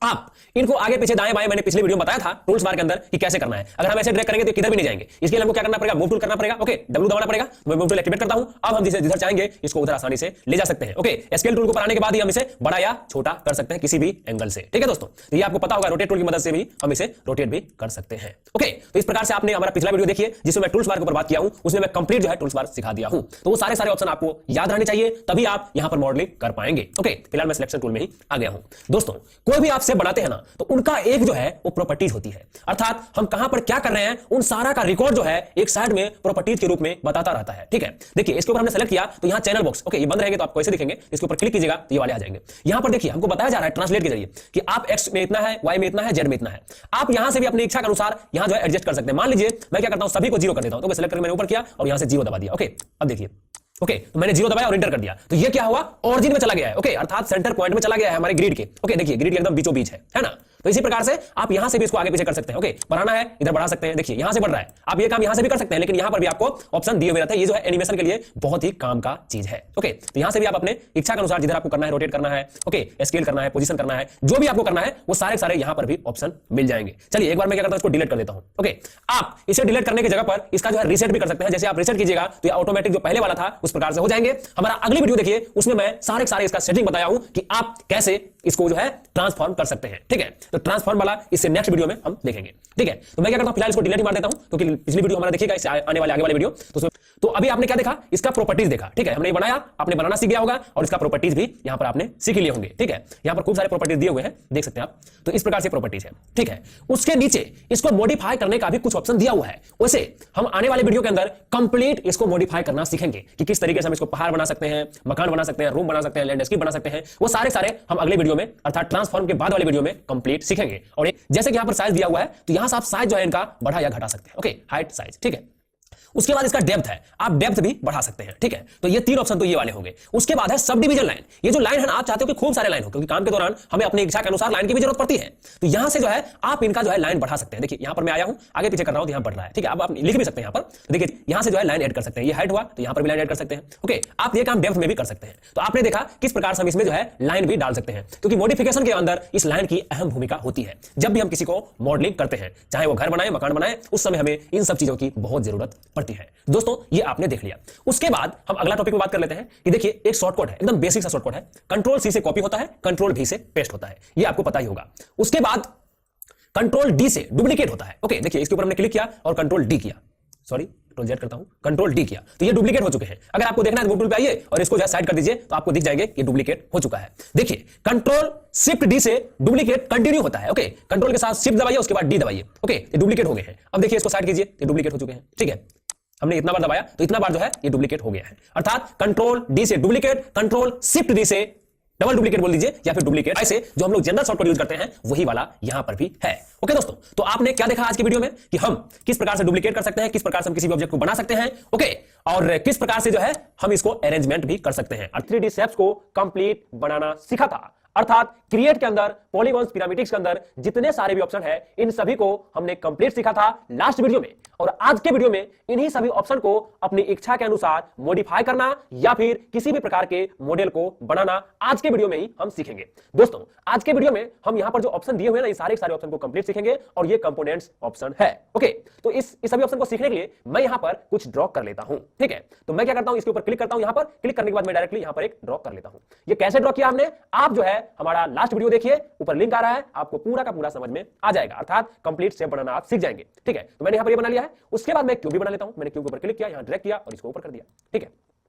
आप इनको आगे पीछे दाएं बाएं मैंने पिछले वीडियो में बताया था टूल्स बार के अंदर कि कैसे करना है। अगर हम ऐसे ड्रैग करेंगे तो किधर भी नहीं जाएंगे, इसके लिए हमको क्या करना पड़ेगा, मूव टूल करना पड़ेगा। ओके, डब्ल्यू दबाना पड़ेगा, मैं मूव टूल एक्टिवेट करता हूं। अब हम जिधर चाहेंगे इसको उधर आसानी से ले जा सकते हैं। ओके, स्केल टूल को बनाने के बाद ही हम इसे बड़ा या छोटा कर सकते हैं किसी भी एंगल से। ठीक है दोस्तों, तो ये आपको पता होगा, रोटेट टूल की मदद से भी हम इसे रोटेट भी कर सकते हैं। ओके, तो इस प्रकार से आपने हमारा पिछला वीडियो देखिए जिसमें मैं टूल्स बार के ऊपर बात किया हूं, उसमें मैं कंप्लीट जो है टूल्स बार सिखा दिया हूं। तो वो सारे सारे ऑप्शन आपको याद रहने चाहिए, तभी आप यहां पर मॉडलिंग कर पाएंगे। ओके, फिलहाल मैं सिलेक्शन टूल में ही आ गया हूं। दोस्तों, कोई भी आप शेप बनाते हैं ना तो उनका एक जो है वो प्रॉपर्टीज होती है, अर्थात हम कहां पर क्या कर रहे हैं उन सारा का रिकॉर्ड जो है एक साइड में प्रॉपर्टीज के रूप में बताता रहता है। ठीक है, देखिए इसके ऊपर हमने सेलेक्ट किया तो यहां चैनल बॉक्स, ओके, ये बंद रहेंगे तो आपको ऐसे दिखेंगे, इसके ऊपर क्लिक कीजिएगा तो ये वाले आ जाएंगे। यहां पर देखिए हमको बताया जा रहा है ट्रांसलेट के जरिए कि आप एक्स में इतना है, वाई में इतना है, जेड में इतना है। आप यहां से भी अपनी इच्छा के अनुसार यहां जो है एडजस्ट कर सकते हैं। मान लीजिए मैं क्या करता हूं, सभी को 0 कर देता हूं, तो मैं सेलेक्ट करके मैंने ऊपर किया और यहां से 0 दबा दिया। ओके, अब देखिए, ओके, तो मैंने 0 दबाया और एंटर कर दिया तो ये क्या हुआ, ऑरिजिन में चला गया है। ओके, अर्थात सेंटर पॉइंट में चला गया है हमारे ग्रिड के। ओके, देखिए ग्रिड एकदम बीचों बीच है ना। तो इसी प्रकार से आप यहां से भी इसको आगे पीछे कर सकते हैं। ओके, बढ़ाना है इधर बढ़ा सकते हैं, देखिए यहां से बढ़ रहा है, आप ये काम यहां से भी कर सकते हैं, लेकिन यहां पर भी आपको ऑप्शन दिए हुए रहते हैं। ये जो है एनिमेशन के लिए बहुत ही काम का चीज है। ओके, तो यहां से भी आप अपने इच्छा के अनुसार जिधर आपको करना है, रोटेट करना है, ओके, स्केल करना है, पोजीशन करना है, जो भी आपको करना है वो सारे सारे यहां पर भी ऑप्शन मिल जाएंगे। चलिए एक बार मैं क्या करता हूं, इसको डिलीट कर देता हूं। ओके, आप इसे डिलीट करने की जगह पर इसका जो है रीसेट भी कर सकते हैं। जैसे आप रीसेट कीजिएगा तो ये ऑटोमेटिक जो पहले वाला था उस प्रकार से हो जाएंगे। हमारा अगली वीडियो देखिए, उसमें मैं सारे सारे इसका सेटिंग बताया हूं कि आप कैसे इसको जो है ट्रांसफॉर्म कर सकते हैं। ठीक है, तो ट्रांसफॉर्म वाला इससे नेक्स्ट वीडियो में हम देखेंगे, ठीक है। तो मैं क्या करता हूं, फिलहाल इसको डिलीट ही मार देता हूं, क्योंकि पिछली वीडियो हमारा देखिएगा, इससे आने वाले आगे वाले वीडियो। तो अभी आपने क्या देखा, इसका प्रॉपर्टीज देखा, ठीक है। हमने बनाया, आपने बनाना सीख गया होगा, और इसका प्रॉपर्टीज भी यहां पर आपने सीख लिए होंगे, ठीक है। यहां पर खूब सारे प्रॉपर्टीज दिए हुए हैं, देख सकते हैं आप। तो इस प्रकार से प्रॉपर्टीज है, ठीक है। उसके नीचे इसको मॉडिफाई करने का भी कुछ ऑप्शन दिया हुआ है। वैसे हम आने वाले वीडियो के अंदर कंप्लीट इसको मॉडिफाई करना सीखेंगे कि किस तरीके से हम इसको पहाड़ बना सकते हैं, मकान बना सकते हैं, रूम बना सकते हैं, लैंडस्केप बना सकते हैं। वो सारे हम अगले वीडियो में, अर्थात ट्रांसफॉर्म के बाद वाले वीडियो में कंप्लीट सीखेंगे। और जैसे कि यहां पर साइज दिया हुआ है, तो यहां से आप साइज जो है इनका बढ़ा या घटा सकते हैं, ओके, हाइट साइज, ठीक है। उसके बाद इसका डेप्थ है, आप डेप्थ भी बढ़ा सकते हैं, ठीक है। तो ये तीन ऑप्शन तो ये वाले होंगे। उसके बाद है सब डिवीजन लाइन। ये जो लाइन है ना, आप चाहते हो कि खूब सारे लाइन हो, क्योंकि काम के दौरान हमें अपनी इच्छा के अनुसार लाइन की भी जरूरत पड़ती है। तो यहां से जो है आप इनका जो है लाइन बढ़ा सकते हैं। देखिए यहां पर मैं आया हूं, आगे पीछे कर रहा हूं, तो यहां बढ़ रहा है, ठीक है। अब आप लिख भी सकते हैं यहां पर, देखिए यहां से जो है लाइन ऐड कर सकते हैं। ये हाइट हुआ तो यहां पर भी लाइन ऐड कर सकते हैं, ओके। आप ये काम डेप्थ में भी कर सकते हैं। तो आपने देखा किस प्रकार से हम इसमें जो है लाइन भी डाल सकते हैं, क्योंकि मॉडिफिकेशन के अंदर इस लाइन की अहम भूमिका होती है। जब भी हम किसी को मॉडलिंग करते हैं, चाहे वो घर बनाए, मकान बनाए, उस समय हमें इन सब चीजों की बहुत जरूरत पड़ती है। दोस्तों ये आपने देख लिया। उसके बाद हम अगला टॉपिक में बात कर लेते हैं कि देखिए एक शॉर्टकट है, एकदम बेसिक सा शॉर्टकट है। कंट्रोल सी से कॉपी होता है, कंट्रोल वी से पेस्ट होता है, ये आपको पता ही होगा। उसके बाद कंट्रोल डी से डुप्लीकेट होता है, ओके। देखिए इसके ऊपर हमने क्लिक किया और कंट्रोल डी किया, सॉरी कंट्रोल जेड करता हूं, कंट्रोल डी किया, तो ये डुप्लीकेट हो चुके हैं। अगर आपको देखना है तो टूल पे आइए और इसको जो साइड कर दीजिए, तो आपको दिख जाएंगे ये डुप्लीकेट हो चुका है। देखिए कंट्रोल शिफ्ट डी से डुप्लीकेट कंटिन्यू होता है, ओके। कंट्रोल के साथ शिफ्ट दबाइए, उसके बाद डी दबाइए, ओके, ये डुप्लीकेट हो गए हैं। अब देखिए इसको साइड कीजिए, ये डुप्लीकेट हो चुके हैं, ठीक है। हमने इतना बार दबाया तो इतना बार जो है ये डुप्लीकेट हो गया है। अर्थात कंट्रोल डी से डुप्लीकेट, कंट्रोल शिफ्ट डी से डबल डुप्लीकेट बोल दीजिए, या फिर डुप्लीकेट ऐसे जो हम लोग जनरल शॉर्टकट यूज करते हैं वही वाला यहां पर भी है, ओके दोस्तों। तो आपने क्या देखा आज की वीडियो में कि हम किस प्रकार से डुप्लीकेट कर सकते हैं, किस प्रकार से हम किसी भी ऑब्जेक्ट को बना सकते हैं, ओके, और किस प्रकार से जो है हम इसको अरेंजमेंट भी कर सकते हैं। 3D शेप्स को कंप्लीट बनाना सीखा था, अर्थात क्रिएट के अंदर, पॉलीगॉन्स, पिरामिड्स के अंदर जितने सारे भी ऑप्शन है, इन सभी को हमने कंप्लीट सीखा था लास्ट वीडियो में। और आज के वीडियो में इन्हीं सभी ऑप्शन को अपनी इच्छा के अनुसार मॉडिफाई करना या फिर किसी भी प्रकार के मॉडल को बनाना आज के वीडियो में ही हम सीखेंगे। दोस्तों आज के वीडियो में हम यहां पर जो ऑप्शन दिए हुए हैं ना, ये सारे ऑप्शन को कंप्लीट सीखेंगे, और ये कंपोनेंट्स ऑप्शन है, ओके। तो इस सभी ऑप्शन को सीखने के लिए मैं यहां पर कुछ ड्रॉ कर लेता हूं, ठीक है। तो मैं क्या करता हूं, इसके ऊपर क्लिक करता हूं, यहां पर क्लिक करने के बाद मैं डायरेक्टली यहां पर एक ड्रॉ कर लेता हूं। ये कैसे ड्रॉ किया हमने, आप जो है हमारा लास्ट वीडियो देखिए, ऊपर लिंक आ रहा है, आपको पूरा का पूरा समझ में आ जाएगा, अर्थात कंप्लीट शेप बनाना आप सीख जाएंगे, ठीक है। तो मैंने यहां पर ये बना लिया है। उसके बाद मैं क्यूब भी बना लेता हूं। मैंने क्यूब के ऊपर क्लिक किया, यहां ड्रैग किया और इसको ऊपर कर दिया, ठीक है।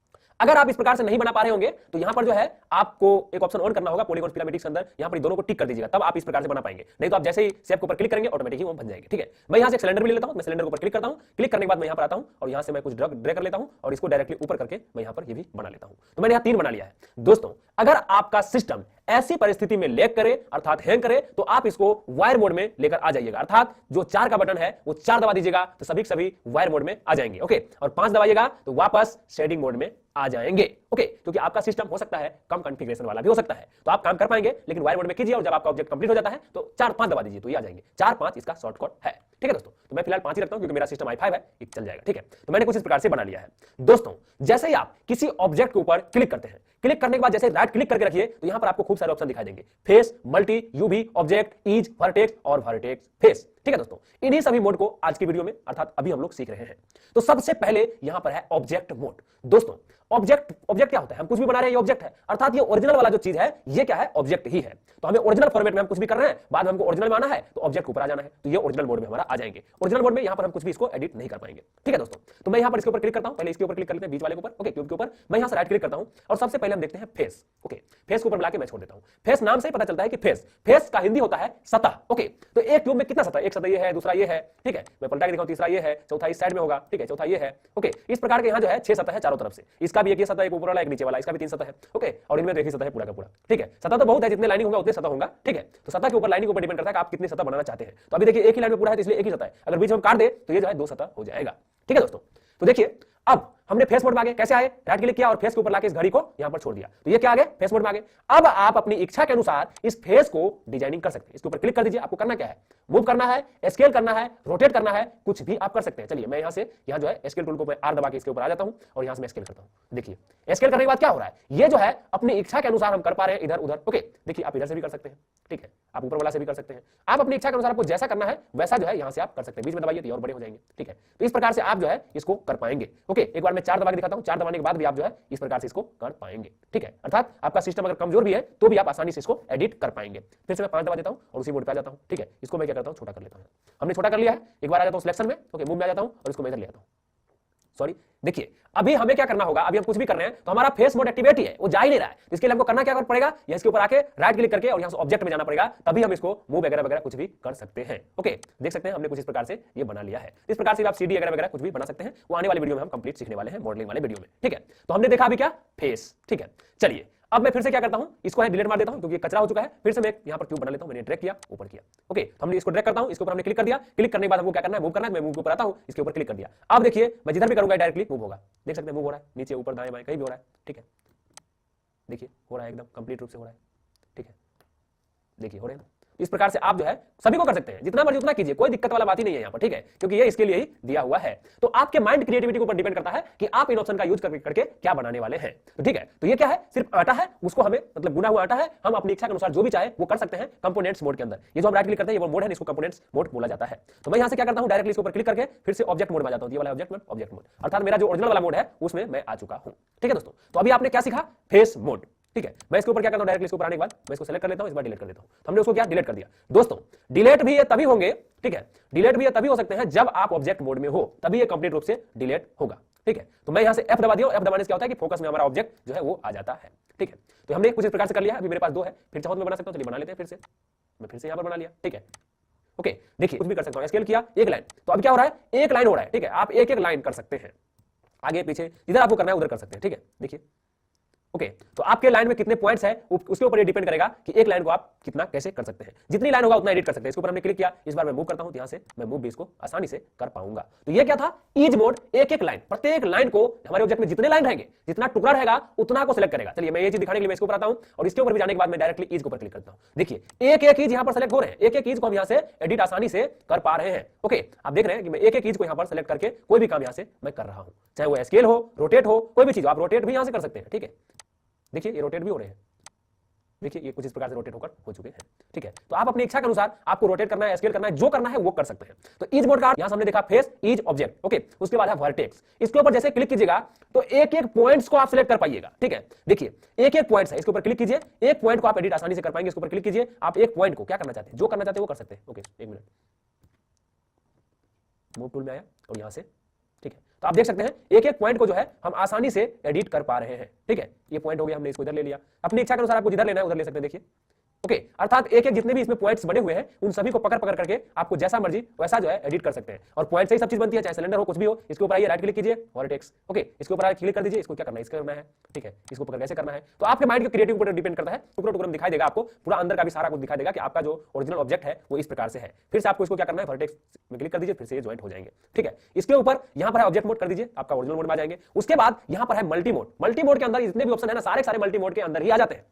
अगर आप इस प्रकार से नहीं बना पा रहे होंगे तो यहां पर जो है आपको एक ऑप्शन ऑन करना होगा पॉलीगॉन पिरामिड्स के अंदर, यहां पर दोनों को टिक कर दीजिएगा, तब आप इस प्रकार से बना पाएंगे। नहीं तो आप जैसे ही शेप के ऊपर क्लिक करेंगे ऑटोमेटिक ही वो बन जाएंगे, ठीक है। मैं यहां से सिलेंडर भी ले लेता हूं, मैं सिलेंडर के ऊपर क्लिक करता हूं, क्लिक करने के बाद मैं यहां पर आता हूं और यहां से मैं कुछ ड्रैग कर लेता हूं और इसको डायरेक्टली ऊपर करके मैं यहां पर ये भी बना लेता हूं। तो मैंने यहां 3 बना लिया है। दोस्तों अगर आपका सिस्टम ऐसी परिस्थिति में लैग करे, अर्थात हैंग करे, तो आप इसको वायर मोड में लेकर आ जाइएगा, अर्थात जो 4 का बटन है वो 4 दबा दीजिएगा तो सभी वायर मोड में आ जाएंगे, ओके। और 5 दबाइएगा तो वापस शेडिंग मोड में आ जाएंगे, ओके। क्योंकि आपका सिस्टम हो सकता है कम कॉन्फ़िगरेशन वाला भी हो सकता है, तो आप काम कर पाएंगे, लेकिन वायर मोड में कीजिए और जब आपका ऑब्जेक्ट कंप्लीट हो जाता है तो 4-5 दबा दीजिए तो ये आ जाएंगे। 4-5 इसका शॉर्टकट है, ठीक है दोस्तों। तो मैं फिलहाल 5 ही रखता हूं क्योंकि मेरा सिस्टम i5 है, ये चल जाएगा, ठीक है। तो मैंने कुछ इस प्रकार से बना लिया है। दोस्तों जैसे ही आप किसी ऑब्जेक्ट के ऊपर क्लिक करते हैं, क्लिक करने के बाद जैसे राइट क्लिक करके रखिए तो यहां पर आपको खूब सारे ऑप्शन दिखाई देंगे, face, multi, UV, object, edge, vertex और वर्टेक्स फेस, ठीक है दोस्तों। इन्हीं सभी मोड को आज की वीडियो में अर्थात अभी हम लोग सीख रहे हैं। तो सबसे पहले यहां पर है ऑब्जेक्ट मोड। दोस्तों ऑब्जेक्ट क्या होता है, हम कुछ भी बना रहे हैं ये ऑब्जेक्ट है, अर्थात ये ओरिजिनल वाला जो चीज है ये क्या है, ऑब्जेक्ट ही है। तो हमें ओरिजिनल फॉर्मेट में हम कुछ भी कर रहे हैं, बाद में हमको ओरिजिनल में आना है तो ऑब्जेक्ट ऊपर आ जाना है, तो ये ओरिजिनल मोड में हमारा आ जाएंगे। ओरिजिनल मोड में यहां पर हम कुछ भी इसको एडिट नहीं कर पाएंगे, ठीक है दोस्तों। तो मैं यहां पर इसके ऊपर क्लिक करता हूं, पहले इसके ऊपर क्लिक कर लेते हैं, बीच वाले के ऊपर, ओके, क्यूब के ऊपर। मैं यहां से राइट क्लिक करता हूं और सबसे पहले हम देखते हैं फेस, ओके। फेस के ऊपर मिला के मैं छोड़ देता हूं। फेस नाम से ही पता चलता है कि फेस का हिंदी होता है सतह, ओके। तो एक क्यूब में कितना सतह, एक सतह ये है, दूसरा ये है, ठीक है। मैं पलटा के दिखाऊं, तीसरा ये है, चौथा इस साइड में होगा, ठीक है, चौथा ये है, ओके। इस प्रकार के यहां जो है 6 सतह है चारों तरफ से, इसका भी एक ये सतह, एक ऊपर वाला, एक नीचे वाला, इसका भी 3 सतह है, ओके। और इनमें देखिए सतह है पूरा का पूरा, ठीक है। सतह तो बहुत है, जितने लाइनिंग होगा उतने सतह होगा, ठीक है। तो सतह के ऊपर लाइनिंग के ऊपर डिपेंड करता है कि आप कितनी सतह बनाना चाहते हैं। तो अभी देखिए एक ही लाइन में पूरा है तो इसलिए एक ही सतह है, अगर बीच में हम काट दे तो ये जो है 2 सतह हो जाएगा, ठीक है दोस्तों। तो देखिए अब हमने फेस मोड में आ गए, कैसे आए, राइट क्लिक किया और फेस के ऊपर लाके इस घड़ी को यहां पर छोड़ दिया, तो ये क्या आ गए, फेस मोड में आ गए। अब आप अपनी इच्छा के अनुसार इस फेस को डिजाइनिंग कर सकते हैं। इसके ऊपर क्लिक कर दीजिए, आपको करना क्या है, मूव करना है, स्केल करना है, रोटेट करना है, कुछ भी आप कर सकते हैं। चलिए मैं यहां से यहां जो है स्केल टूल को मैं R दबा के इसके ऊपर आ जाता हूं और यहां से मैं स्केल करता हूं। देखिए स्केल करने के बाद क्या हो रहा है, ये जो है अपनी इच्छा के अनुसार हम कर पा रहे हैं इधर उधर, ओके। देखिए आप इधर से भी कर सकते हैं, ठीक है, आप ऊपर वाला से भी कर सकते हैं, आप अपनी इच्छा के अनुसार आपको जैसा करना है वैसा जो है यहां से आप कर सकते हैं। बीच में दबाइए तो और बड़े हो जाएंगे, ठीक है। तो इस प्रकार से आप जो है इसको कर पाएंगे, ओके। एक बार मैं 4 दबा के दिखाता हूं, 4 दबाने के बाद भी आप जो है इस प्रकार से इसको कर पाएंगे, ठीक है। अर्थात आपका सिस्टम अगर कमजोर भी है तो भी आप आसानी से इसको एडिट कर पाएंगे। फिर से मैं 5 दबा देता हूं और उसी मोड पे आ जाता हूं, ठीक है। इसको मैं क्या करता हूं, छोटा कर लेता हूं। हमने छोटा कर लिया है, एक बार आ जाता हूं सिलेक्शन में, ओके, मूव में आ जाता हूं और इसको मैं इधर ले आता हूं। सॉरी, देखिए अभी हमें क्या करना होगा, अभी हम कुछ भी कर रहे हैं तो हमारा फेस मोड एक्टिवेट ही है, वो जा ही नहीं रहा है। तो इसके लिए हमको करना क्या पड़ेगा, या इसके ऊपर आके राइट क्लिक करके और यहां से ऑब्जेक्ट में जाना पड़ेगा, तभी हम इसको मूव वगैरह वगैरह कुछ भी कर सकते हैं। ओके, देख सकते हैं हमने कुछ इस प्रकार से ये बना लिया है। इस प्रकार से आप सीडी वगैरह वगैरह कुछ भी बना सकते हैं, वो आने वाली वीडियो में हम कंप्लीट सीखने वाले हैं, मॉडलिंग वाले वीडियो में, ठीक है। तो हमने देखा अभी क्या, फेस, ठीक है। चलिए अब मैं फिर से क्या करता हूं, इसको है डिलीट मार देता हूं क्योंकि कचरा हो चुका है। फिर से मैं यहां पर क्यूब बना लेता हूं, मैंने ड्रैग किया, ऊपर किया, ओके। तो हमने इसको ड्रैग करता हूं, इसके ऊपर हमने क्लिक कर दिया, क्लिक करने के बाद हमको क्या करना है, मूव करना है। मैं मूव के ऊपर आता हूं, इसके ऊपर क्लिक कर दिया। अब देखिए मैं जिधर भी करूंगा डायरेक्टली मूव होगा, देख सकते हैं मूव हो रहा है, नीचे ऊपर दाएं बाएं कहीं भी हो रहा है, ठीक है। देखिए हो रहा है, एकदम कंप्लीट रूप से हो रहा है, ठीक है। देखिए हो रहे हैं। इस प्रकार से आप जो है सभी को कर सकते हैं, जितना मर्जी उतना कीजिए, कोई दिक्कत वाला बात ही नहीं है यहाँ पर, ठीक है, क्योंकि ये इसके लिए ही दिया हुआ है। तो आपके माइंड क्रिएटिविटी के ऊपर डिपेंड करता है कि आप इन ऑप्शन का यूज करके क्या बनाने वाले हैं। तो ठीक है, तो ये क्या है, सिर्फ आटा है, उसको हमें मतलब गुना हुआ आटा है, हम अपनी इच्छा के अनुसार जो भी चाहे वो कर सकते हैं कंपोनेंट्स मोड के अंदर। ये जो हम राइट क्लिक करते हैं ये वो मोड है, इसको कंपोनेंट्स मोड बोला जाता है। तो मैं यहाँ से क्या करता हूँ, डायरेक्टली इसके ऊपर क्लिक करके फिर से ऑब्जेक्ट मोड में जाता हूँ, ये वाला ऑब्जेक्ट मोड, अर्थात मेरा जो ओरिजिनल वाला मोड है उसमें मैं आ चुका हूँ, ठीक है दोस्तों। तो अभी आपने क्या सीखा, फेस मोड, ठीक है। मैं इसके ऊपर क्या करता हूं, डायरेक्टली इसके ऊपर आने के बाद मैं इसको सेलेक्ट कर लेता हूं, इस बार डिलीट कर देता हूं। तो हमने उसको क्या डिलीट कर दिया। दोस्तों डिलीट भी ये तभी होंगे, ठीक है, डिलीट भी ये तभी हो सकते हैं जब आप ऑब्जेक्ट मोड में हो, तभी ये कंप्लीट रूप से डिलीट होगा, ठीक है। तो मैं यहां से F दबा दिया, F दबाने से क्या होता है कि फोकस में हमारा ऑब्जेक्ट जो है वो आ जाता है, ठीक है। तो हमने कुछ इस प्रकार से कर लिया है, अभी मेरे पास 2 है, फिर चाहो तो मैं बना सकता हूं, चलिए बना लेते हैं। फिर से मैं फिर से यहां पर बना लिया, ठीक है, ओके। देखिए कुछ भी कर सकता हूं, स्केल किया एक लाइन, तो अब क्या हो रहा है, एक लाइन हो रहा है, ठीक है। आप एक एक लाइन कर सकते हैं, आगे पीछे जिधर आपको करना है उधर कर सकते हैं, ठीक है। देखिए ओके, तो आपके लाइन में कितने पॉइंट्स हैं उसके ऊपर ये डिपेंड करेगा कि एक लाइन को आप कितना कैसे कर सकते हैं। जितनी लाइन होगा उतना एडिट कर सकते हैं। इसके ऊपर हमने क्लिक किया, इस बार मैं मूव करता हूं, यहां से मैं मूव भी इसको आसानी से कर पाऊंगा। तो ये क्या था, ईज मोड, एक एक लाइन, प्रत्येक लाइन को हमारे ऑब्जेक्ट में जितने लाइन रहेंगे, जितना टुकड़ा रहेगा उतना को सिलेक्ट करेगा। चलिए मैं ये चीज दिखाने के लिए मैं इसके ऊपर आता हूं और इसके ऊपर भी जाने के बाद मैं डायरेक्टली ईज के ऊपर क्लिक करता हूं। देखिए एक एक ईज यहां पर सेलेक्ट हो रहे हैं, एक एक ईज को हम यहां से एडिट आसानी से कर पा रहे हैं। ओके, आप देख रहे हैं कि मैं एक एक ईज को यहां पर सेलेक्ट करके कोई भी काम यहां से मैं कर रहा हूं, चाहे वो स्केल हो, रोटेट हो, कोई भी चीज आप रोटेट भी यहां से कर सकते हैं, ठीक है। देखिए ये रोटेट भी हो रहे हैं, देखिए ये कुछ इस प्रकार से रोटेट होकर हो चुके हैं, ठीक है। तो आप अपनी इच्छा के अनुसार आपको रोटेट करना है, स्केल करना है, जो करना है वो कर सकते हैं। तो ईज मोड का यहां हमने देखा फेस, ईज, ऑब्जेक्ट, ओके। उसके बाद है वर्टेक्स, इसके ऊपर जैसे क्लिक कीजिएगा तो एक एक पॉइंट्स को आप सिलेक्ट कर पाइएगा, ठीक है। देखिए एक एक पॉइंट्स है, इसके ऊपर क्लिक कीजिए, एक पॉइंट को आप एडिट आसानी से कर पाएंगे। इसके ऊपर क्लिक कीजिए, आप एक पॉइंट को क्या करना चाहते हैं, जो करना चाहते हैं वो कर सकते हैं। ओके, एक मिनट, मूव टूल में आया और यहां से, ठीक है। तो आप देख सकते हैं एक एक पॉइंट को जो है हम आसानी से एडिट कर पा रहे हैं, ठीक है। ये पॉइंट हो गया, हमने इसको इधर ले लिया, अपनी इच्छा के अनुसार आपको जिधर लेना है उधर ले सकते हैं। देखिए ओके, अर्थात एक एक जितने भी इसमें पॉइंट्स बने हुए हैं उन सभी को पकड़ पकड़ करके आपको जैसा मर्जी वैसा जो है एडिट कर सकते हैं। और पॉइंट से ही सब चीज बनती है, चाहे सिलेंडर हो, कुछ भी हो। इसके ऊपर आइए, राइट क्लिक कीजिए, वर्टेक्स, ओके, इसके ऊपर आइए, क्लिक कर दीजिए, इसको क्या करना है, इसका करना है, ठीक है। इसको पकड़ कैसे करना है, तो आपके माइंड के क्रिएटिव पर डिपेंड करता है। टुकड़ा टुकड़ा दिखाई देगा आपको, पूरा अंदर का भी सारा कुछ दिखाई देगा कि आपका जो ओरिजिनल ऑब्जेक्ट है वो इस प्रकार से है। फिर से आपको इसको क्या करना है, वर्टेक्स में क्लिक कर दीजिए, फिर से ये ज्वाइंट हो जाएंगे, ठीक है। इसके ऊपर यहां पर है ऑब्जेक्ट मोड, कर दीजिए, आपका ओरिजिनल मोड में आ जाएंगे। उसके बाद यहां पर है मल्टी मोड, मल्टी मोड के अंदर जितने भी ऑप्शन है ना, सारे सारे मल्टी मोड के अंदर ही आ जाते हैं।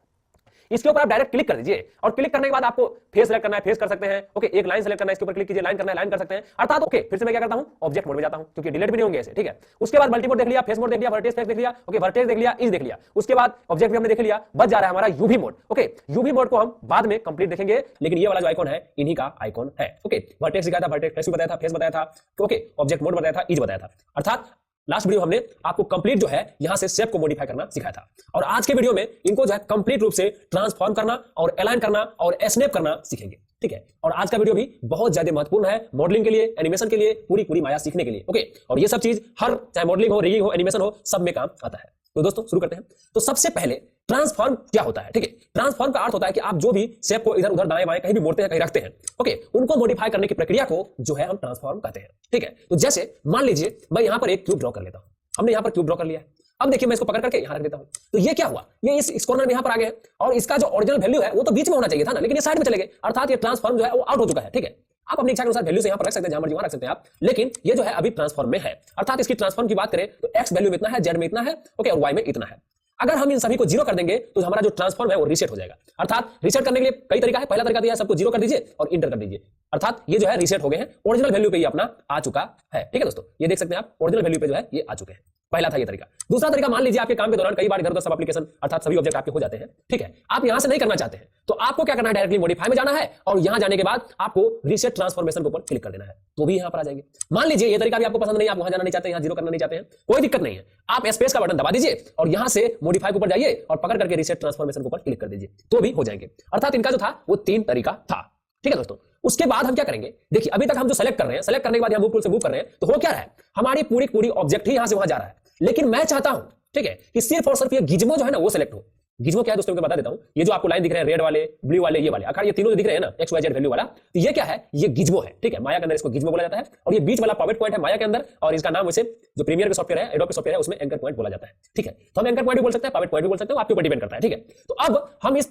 इसके ऊपर आप डायरेक्ट क्लिक कर दीजिए और क्लिक करने के बाद आपको फेस सेलेक्ट करना है, फेस कर सकते हैं। ओके, एक लाइन सेलेक्ट करना है, इसके ऊपर क्लिक कीजिए, लाइन करना है, लाइन कर सकते हैं। अर्थात ओके, फिर से मैं क्या करता हूं, ऑब्जेक्ट मोड में जाता हूं क्योंकि डिलीट भी नहीं होंगे ऐसे, ठीक है। उसके बाद मल्टी मोड देख लिया, फेस मोड देख लिया, वर्टेक्स देख लिया, ओके, वर्टेक्स देख लिया, ईज देख लिया। उसके बाद ऑब्जेक्ट भी हमने देख लिया, बच जा रहा है हमारा UV mode. Okay, UV mode को हम बाद में कंप्लीट देखेंगे, लेकिन ये वाला जो आइकॉन है इन्हीं का आइकॉन है। ओके, वर्टेक्स दिखाया था, वर्टेक्स बताया था, फेस बताया था, ओके, ऑब्जेक्ट मोड बताया था, ईज बताया था। अर्थात लास्ट वीडियो हमने आपको कंप्लीट जो है यहां से शेप को मॉडिफाई करना सिखाया था, और आज के वीडियो में इनको जो है कंप्लीट रूप से ट्रांसफॉर्म करना और अलाइन करना और स्नैप करना सीखेंगे, ठीक है। और आज का वीडियो भी बहुत ज्यादा महत्वपूर्ण है मॉडलिंग के लिए, एनिमेशन के लिए, पूरी माया सीखने के लिए, ओके। और ये सब चीज हर, चाहे मॉडलिंग हो, रिगिंग हो, एनिमेशन हो, सब में काम आता है। तो दोस्तों शुरू करते हैं। तो सबसे पहले ट्रांसफॉर्म क्या होता है, ठीक है। ट्रांसफॉर्म का अर्थ होता है कि आप जो भी शेप को इधर उधर दाएं बाएं कहीं भी मोड़ते हैं, कहीं रखते हैं, ओके, उनको मॉडिफाई करने की प्रक्रिया को जो है हम ट्रांसफॉर्म कहते हैं, ठीक है। तो जैसे मान लीजिए मैं यहां पर एक क्यूब ड्रॉ कर लेता हूं, हमने यहां पर क्यूब ड्रॉ कर लिया है। अब देखिए मैं इसको पकड़ करके यहां रख देता हूं, तो ये क्या हुआ, ये इस कॉर्नर में यहां पर आ गए और इसका जो ओरिजिनल वैल्यू है वो तो बीच में होना चाहिए था ना, लेकिन ये साइड में चले गए। अर्थात ये ट्रांसफॉर्म जो है वो आउट हो चुका है, ठीक है। आप अपनी इच्छा के अनुसार वैल्यू से यहां पर रख सकते हैं, जहां मर्जी वहां रख सकते हैं आप, लेकिन ये जो है अभी ट्रांसफॉर्म में है। अर्थात इसकी ट्रांसफॉर्म की बात करें तो एक्स वैल्यू में इतना है, जेड में इतना है, ओके, और वाई में इतना है। अगर हम इन सभी को जीरो कर देंगे तो हमारा जो ट्रांसफॉर्म है वो रीसेट हो जाएगा। अर्थात रीसेट करने के लिए कई तरीका है। पहला तरीका दिया है, सबको जीरो कर दीजिए और इंटर कर दीजिए, अर्थात ये जो है रीसेट हो गए हैं, ओरिजिनल वैल्यू पे ये अपना आ चुका है, ठीक है दोस्तों। ये देख सकते हैं आप, ओरिजिनल वैल्यू पे जो है ये आ चुके हैं। पहला था ये तरीका। दूसरा तरीका, मान लीजिए आपके काम के दौरान कई बार इधर उधर सब एप्लीकेशन अर्थात सभी ऑब्जेक्ट आपके हो जाते हैं, ठीक है, आप यहां से नहीं करना चाहते हैं, तो आपको क्या करना है, डायरेक्टली मॉडिफाई में जाना है और यहां जाने के बाद आपको रीसेट ट्रांसफॉर्मेशन के ऊपर क्लिक कर देना है, तो भी यहां पर आ जाएंगे। मान लीजिए ये तरीका भी आपको पसंद नहीं, आप वहां जाना नहीं चाहते, यहां जीरो करना नहीं चाहते हैं, कोई दिक्कत नहीं है, आप स्पेस का बटन दबा दीजिए और यहां से मॉडिफाई के ऊपर जाइए और पकड़ करके रीसेट ट्रांसफॉर्मेशन के ऊपर क्लिक कर दीजिए, तो भी हो जाएंगे। अर्थात इनका जो था वो 3 तरीका था, ठीक है दोस्तों। उसके बाद हम क्या करेंगे, देखिए अभी तक हम जो सेलेक्ट कर रहे हैं, सेलेक्ट करने के बाद मूव टूल से मूव कर रहे हैं, तो हो क्या रहा है, हमारी पूरी ऑब्जेक्ट ही यहां से वहां जा रहा है, लेकिन मैं चाहता हूं, ठीक है, कि सिर्फ और सिर्फ ये गिज्मो जो है ना वो सेलेक्ट हो। गिज्मो क्या है दोस्तों, मैं बता देता हूं, ये जो आपको लाइन दिख रहे हैं, रेड वाले, ब्लू वाले, ये वाले, आखिर ये तीनों जो दिख रहे हैं ना एक्स वाई जेड वैल्यू वाला, तो ये क्या है, ये गिज्मो है, ठीक है, माया के अंदर इसको गिज्मो बोला जाता है। और ये बीच वाला पॉइंट है माया के अंदर, और इसका नाम वैसे जो प्रीमियर का सॉफ्टवेयर है, एडोब का सॉफ्टवेयर है, उसमें एंकर पॉइंट बोला जाता है, ठीक है। तो हम एंकर पॉइंट भी बोल सकते हैं, पॉइंट भी बोल सकते हैं, आपके ऊपर डिपेंड करता है, ठीक है। तो अब हम इस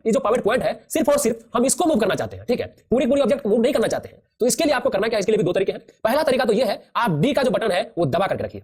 ये जो पॉइंट है, सिर्फ और सिर्फ हम इसको मूव करना चाहते हैं, ठीक है, पूरी ऑब्जेक्ट मूव नहीं करना चाहते हैं, तो इसके लिए आपको करना क्या, इसके लिए भी 2 तरीके हैं। पहला तरीका तो ये है, आप डी का जो बटन है वो दबा करके रखिए,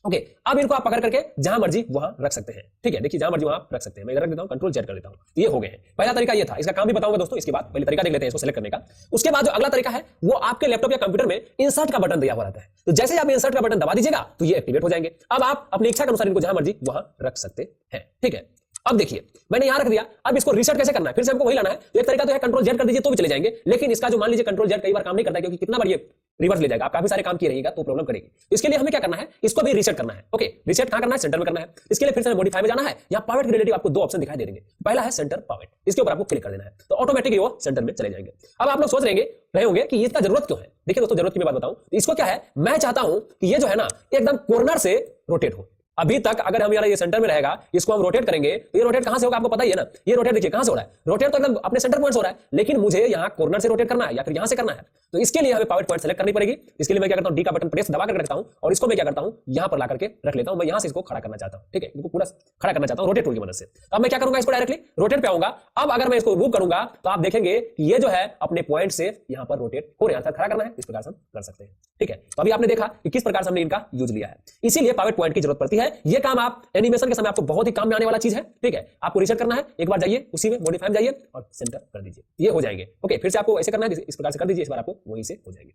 ओके। अब इनको आप पकड़ करके जहां मर्जी वहां रख सकते हैं, ठीक है, देखिए जहां मर्जी वहां रख सकते हैं, मैं इधर रख देता हूं, कंट्रोल जेड कर देता हूं, ये हो गए हैं। पहला तरीका ये था, इसका काम भी बताऊंगा दोस्तों इसके बाद, पहले तरीका देख लेते हैं इसको सेलेक्ट करने का। उसके बाद जो अगला तरीका है वो आपके लैपटॉप या कंप्यूटर में इंसर्ट का बटन दिया हुआ रहता है, तो जैसे ही आप इंसर्ट का बटन दबा दीजिएगा तो ये एक्टिवेट हो जाएंगे। अब आप अपनी इच्छा के अनुसार इनको जहां मर्जी वहां रख सकते हैं, ठीक है। अब देखिए मैंने यहां रख दिया, अब इसको रीसेट कैसे करना है, फिर से हमको वही लाना है। तो एक तरीका तो है कंट्रोल जेड कर दीजिए तो भी चले जाएंगे, लेकिन इसका जो मान लीजिए कंट्रोल जेड कई बार काम नहीं करता है, क्योंकि कितना बार ये रिवर्स ले जाएगा, आप काफी सारे काम किए रहिएगा तो प्रॉब्लम करेगी। तो इसके लिए हमें क्या करना है, इसको भी रीसेट करना है, ओके। रीसेट कहां करना है, सेंटर में करना है। इसके लिए फिर से मॉडिफाई में जाना है, यहां पॉइंट के रिलेटिव आपको 2 ऑप्शन दिखाई दे देंगे। पहला है सेंटर पॉइंट, इसके ऊपर आपको क्लिक कर देना है, तो ऑटोमेटिकली वो सेंटर में चले जाएंगे। अब आप लोग सोच रहे होंगे कि इसका जरूरत क्यों है। देखिए दोस्तों, जरूरत की मैं बात बताऊं, इसको क्या है, मैं चाहता हूं कि ये जो है ना एकदम कॉर्नर से रोटेट हो। अभी तक अगर हम ये सेंटर में रहेगा, इसको हम रोटेट करेंगे तो ये रोटेट कहां से होगा आपको पता ही है ना। ये रोटेट देखिए कहां से हो रहा है, रोटेट तो एकदम अपने सेंटर पॉइंट से हो रहा है, लेकिन मुझे यहां कॉर्नर से रोटेट करना है या फिर यहां से करना है। तो इसके लिए हमें पॉइंट सेलेक्ट करनी पड़ेगी। इसके लिए मैं क्या करता हूं, डी का बटन प्रेस दबा कर रखता हूं और इसको मैं क्या करता हूं, यहां पर ला करके रख लेता हूं। मैं यहां से इसको खड़ा करना चाहता हूं, ठीक है, इनको पूरा खड़ा करना चाहता हूं रोटेट टूल की मदद से। अब मैं क्या करूंगा, इसको डायरेक्टली रोटेट पे आऊंगा। अब अगर मैं इसको मूव करूंगा तो आप देखेंगे कि ये जो है अपने पॉइंट से यहां पर रोटेट हो रहे हैं, खड़ा करना है, इस प्रकार से हम कर सकते हैं, ठीक है। तो अभी आपने देखा कि किस प्रकार से हमने इनका यूज लिया है, इसीलिए पॉइंट की जरूरत पड़ती है। ये काम आप एनिमेशन के समय आपको बहुत ही काम में आने वाला चीज है, ठीक है। आपको रीसेट करना है, एक बार जाइए उसी में मॉडिफाई में जाइए और सेंटर कर दीजिए, ये हो जाएंगे, ओके। फिर से आपको ऐसे करना है, इस प्रकार से कर दीजिए, इस बार आपको वहीं से हो जाएंगे,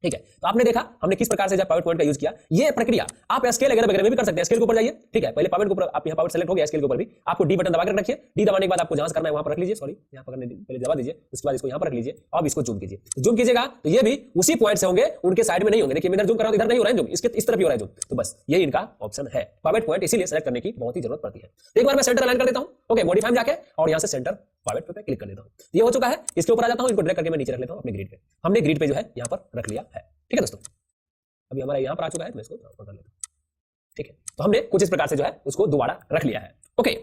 ठीक है। तो आपने देखा हमने किस प्रकार से जब पॉइंट का यूज किया। ये प्रक्रिया आप स्केल वगैरह में भी कर सकते हैं। स्केल के ऊपर जाइए, ठीक है, पहले पॉइंट के ऊपर आप यहां पॉइंट सेलेक्ट हो गया, स्केल के ऊपर भी आपको डी बटन दबा कर रखिए। डी दबाने के बाद आपको जहां से करना है वहां पर रख लीजिए, सॉरी यहां पकड़ने पहले दबा दीजिए, उसके बाद इसको यहां पर रख लीजिए। अब इसको जूम कीजिए, जूम कीजिएगा तो ये भी उसी पॉइंट से होंगे, उनके साइड में नहीं होंगे। देखिए मैं इधर जूम कर रहा हूं, इधर नहीं हो रहा है जूम, इसके इस तरफ ही हो रहा है जूम। तो बस ये इनका ऑप्शन है पॉइंट, इसीलिए सेलेक्ट करने की बहुत ही जरूरत पड़ती है। एक बार मैं सेंटर अलाइन कर देता हूं, ओके, मॉडिफाई में जाके और यहां से सेंटर पॉइंट पे क्लिक कर देता हूं, ये हो चुका है। इसके ऊपर आ जाता हूं, इनको ड्रैग करके मैं नीचे रख लेता हूं अपने ग्रिड पे। हमने ग्रिड पे जो है यहां पर रख लिया है, ठीक है दोस्तों। अभी हमारा यहां पर आ चुका है, मैं इसको कर लेता हूं, ठीक है। तो हमने कुछ इस प्रकार से जो है उसको दोबारा रख लिया है, ओके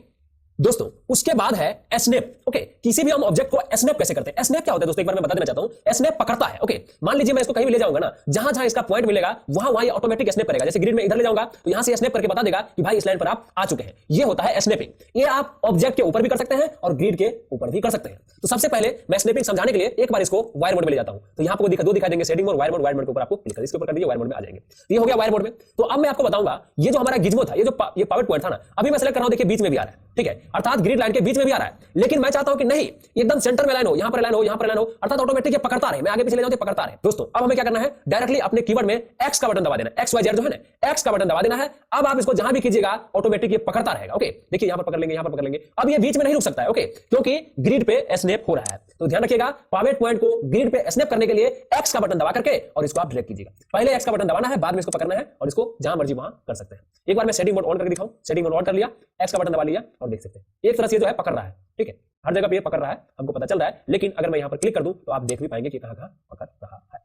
दोस्तों। उसके बाद है एस्नेप, ओके। किसी भी हम ऑब्जेक्ट को एस्नेप कैसे करते हैं। एस्नेप क्या होता है दोस्तों, एक बार मैं बता देना चाहता हूं। एस्नेप पकड़ता है, ओके। मान लीजिए मैं इसको कहीं भी ले जाऊंगा ना, जहां जहां इसका पॉइंट मिलेगा वहां वहां ये ऑटोमेटिक एस्नेप करेगा। जैसे ग्रिड में इधर ले जाऊंगा तो यहां से एस्नेप करके बता देगा कि भाई इस लाइन पर आप आ चुके हैं। ये होता है एस्नेपिंग। ये आप ऑब्जेक्ट के ऊपर भी कर सकते हैं और ग्रिड के ऊपर भी कर सकते हैं। तो सबसे पहले मैं एस्नेपिंग समझाने के लिए एक बार इसको वायर मोड में ले जाता हूं। तो यहां पर दो दिखाई देंगे, शेडिंग मोड, वायर मोड के ऊपर आपको क्लिक कर इसके ऊपर कर दीजिए, वायर मोड में आ जाएंगे। ये हो गया वायर मोड में। तो अब मैं आपको बताऊंगा ये जो हमारा गिज्मो था, ये पॉइंट था ना, अभी मैं सेलेक्ट कर रहा हूं, देखिए बीच में भी आ रहा है, ठीक है, अर्थात ग्रिड लाइन के बीच में भी आ रहा है। लेकिन मैं चाहता हूं कि नहीं एकदम सेंटर में लाइन हो, यहां पर लाइन हो, यहां पर लाइन हो, अर्थात ऑटोमेटिक ये पकड़ता रहे, मैं आगे पीछे ले जाऊं तो पकड़ता रहे। दोस्तों अब हमें क्या करना है, डायरेक्टली अपने कीबोर्ड में एक्स का बटन दबा देना है, एक्स वाई जेड जो है ना, एक्स का बटन दबा देना है। अब आप इसको जहां भी कीजिएगा ऑटोमेटिक ये पकड़ता रहेगा, ओके। देखिए यहां पर पकड़ लेंगे, यहां पर पकड़ लेंगे। अब ये बीच में नहीं रुक सकता है, ओके, क्योंकि ग्रिड पे स्नैप हो रहा है। तो ध्यान रखिएगा, पॉइंट को ग्रिड पे स्नैप करने के लिए एक्स का बटन दबा करके और इसको आप ड्रैग कीजिएगा। पहले एक्स का बटन दबाना है, बाद में इसको पकड़ना है और इसको जहां मर्जी वहां कर सकते हैं। एक बार मैं सेटिंग मोड ऑन करके दिखाऊं, सेटिंग मोड ऑन कर लिया, एक्स का बटन दबा लिया और देख सकते हैं एक तरह से जो है पकड़ रहा है, ठीक है, हर जगह पे ये पकड़ रहा है, हमको पता चल रहा है। लेकिन अगर मैं यहां पर क्लिक कर दूं तो आप देख भी पाएंगे कि कहां-कहां पकड़ रहा है,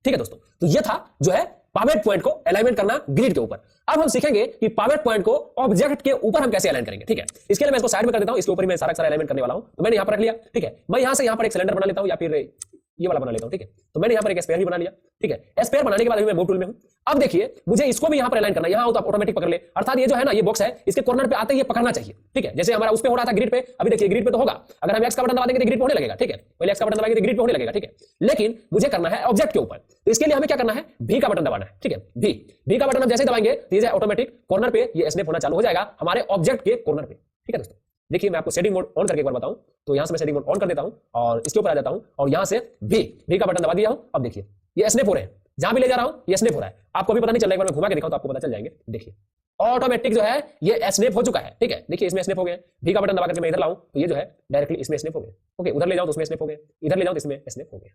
ठीक है दोस्तों। तो ये था जो है पॉइंट को अलाइनमेंट करना ग्रिड के ऊपर। अब हम सीखेंगे कि पॉइंट को ऑब्जेक्ट के ऊपर हम कैसे अलाइन करेंगे, ठीक है। इसके लिए मैं इसको साइड में कर देता हूं, इसके ऊपर मैं सारा अलाइनमेंट करने वाला हूं। तो मैंने यहां पर रख लिया, ठीक है। मैं यहां से यहां पर एक सिलेंडर बना लेता हूं या फिर ये वाला बना लेता हूं, ठीक है। तो मैंने यहां पर एक स्पेयर भी बना लिया, ठीक है। स्पेयर बनाने के बाद मैं मूव टूल में हूं। अब देखिए मुझे इसको भी यहां पर अलाइन करना है, यहां हो तो आप ऑटोमेटिक पकड़ ले, अर्थात ये जो है ना, ये बॉक्स है, इसके कॉर्नर पे आते ही ये पकड़ना चाहिए, ठीक है। जैसे हमारा उस पे हो रहा था ग्रिड पे, अभी देखिए ग्रिड पे तो होगा। अगर हम एक्स का बटन दबा देंगे तो ग्रिड पे होने लगेगा, ठीक है। पहले एक्स का बटन दबाएंगे तो ग्रिड पे होने लगेगा, ठीक है। लेकिन मुझे करना है ऑब्जेक्ट के ऊपर, तो इसके लिए हमें क्या करना है, भी का बटन दबाना है, ठीक है। भी का बटन हम जैसे दबाएंगे तो ये ऑटोमेटिक कॉर्नर पे ये स्नैप होना चालू हो जाएगा हमारे ऑब्जेक्ट के कॉर्नर पे, ठीक है दोस्तों। देखिए मैं आपको सेटिंग मोड ऑन करके एक बार बताऊं, तो यहां से मैं सेटिंग मोड ऑन कर देता हूं और इसके ऊपर आ जाता हूं और यहां से भी का बटन दबा दिया हूं। अब देखिए ये स्नैप हो रहे हैं, जहां भी ले जा रहा हूं ये स्नैप हो रहा है। आपको भी पता नहीं चल रहा है, एक बार मैं घुमा के दिखाऊं तो आपको पता चल जाएंगे। देखिए ऑटोमेटिक जो है ये स्नैप हो चुका है। ठीक है, देखिए इसमें स्नैप हो गया, भी का बटन दबा करके मैं इधर लाऊं तो ये जो है डायरेक्टली इसमें स्नैप हो गया। ओके, उधर ले जाऊं तो उसमें स्नैप हो गया, इधर ले जाऊं तो इसमें स्नैप हो गया।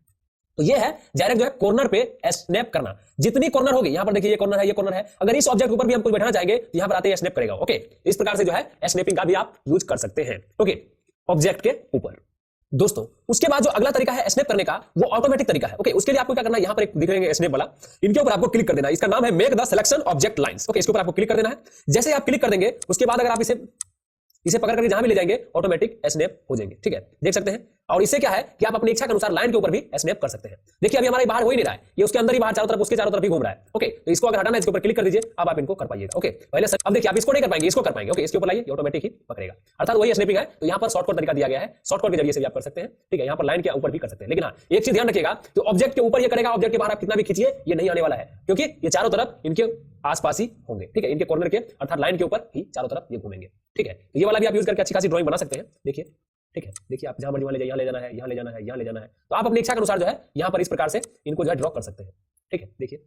तो ये है डायरेक्ट जो है कॉर्नर पे स्नैप करना। जितनी कॉर्नर होगी, यहां पर देखिए ये कॉर्नर है, ये कॉर्नर है, अगर इस ऑब्जेक्ट के ऊपर भी हम कुछ बैठाना चाहेंगे तो यहां पर आते ही स्नैप करेगा। ओके, इस प्रकार से जो है स्नैपिंग का भी आप यूज कर सकते हैं। ओके, ऑब्जेक्ट के ऊपर। दोस्तों उसके बाद जो अगला तरीका है स्नैप करने का, वो ऑटोमेटिक तरीका है। ओके, उसके लिए आपको क्या करना है, यहां पर एक दिख रहे हैं स्नैप वाला, इनके ऊपर आपको क्लिक कर देना है। इसका नाम है make the selection object lines. Okay, इसके ऊपर आपको क्लिक कर देना है। जैसे आप क्लिक कर देंगे उसके बाद अगर आप इसे पकड़ करके जहां भी ले जाएंगे ऑटोमेटिक स्नैप हो जाएंगे। ठीक है, देख सकते हैं। और इससे क्या है कि आप अपनी इच्छा के अनुसार लाइन के ऊपर भी स्नैप कर सकते हैं। देखिए अभी हमारा बाहर हो ही नहीं रहा है, ये उसके अंदर ही बाहर चारों तरफ, उसके चारों तरफ ही घूम रहा है। ओके, तो इसको अगर हटाना है इसके ऊपर क्लिक कर दीजिए, अब आप इनको कर पाइएगा। ओके, पहले अब देखिए आप इसको नहीं कर पाएंगे, इसको कर पाएंगे। ओके, इसके ऊपर लाइए, ऑटोमेटिक ही पकड़ेगा, अर्थात वही स्नैपिंग है। तो यहां पर शॉर्टकट तरीका दिया गया है, शॉर्टकट के जरिए से भी आप कर सकते हैं। ठीक है, यहां पर लाइन के ऊपर भी कर सकते हैं, लेकिन हाँ एक चीज ध्यान रखिएगा, तो ऑब्जेक्ट के ऊपर ये करेगा, ऑब्जेक्ट के बाहर आप कितना भी खींचिए ये नहीं आने वाला है, क्योंकि ये चारों तरफ इनके आसपास ही होंगे। ठीक है, इनके कॉर्नर के अर्थात लाइन के ऊपर ही चारों तरफ ये घूमेंगे। ठीक है, तो ये वाला भी आप यूज करके अच्छी खासी ड्राइंग बना सकते हैं। देखिए, ठीक है, देखिए आप जहां मर्जी ले जाइए, यहाँ ले जाना है, यहाँ ले जाना है, यहाँ ले जाना है, तो आप अपनी इच्छा के अनुसार जो है यहाँ पर इस प्रकार से इनको जो है ड्रॉ कर सकते हैं। ठीक है, देखिए,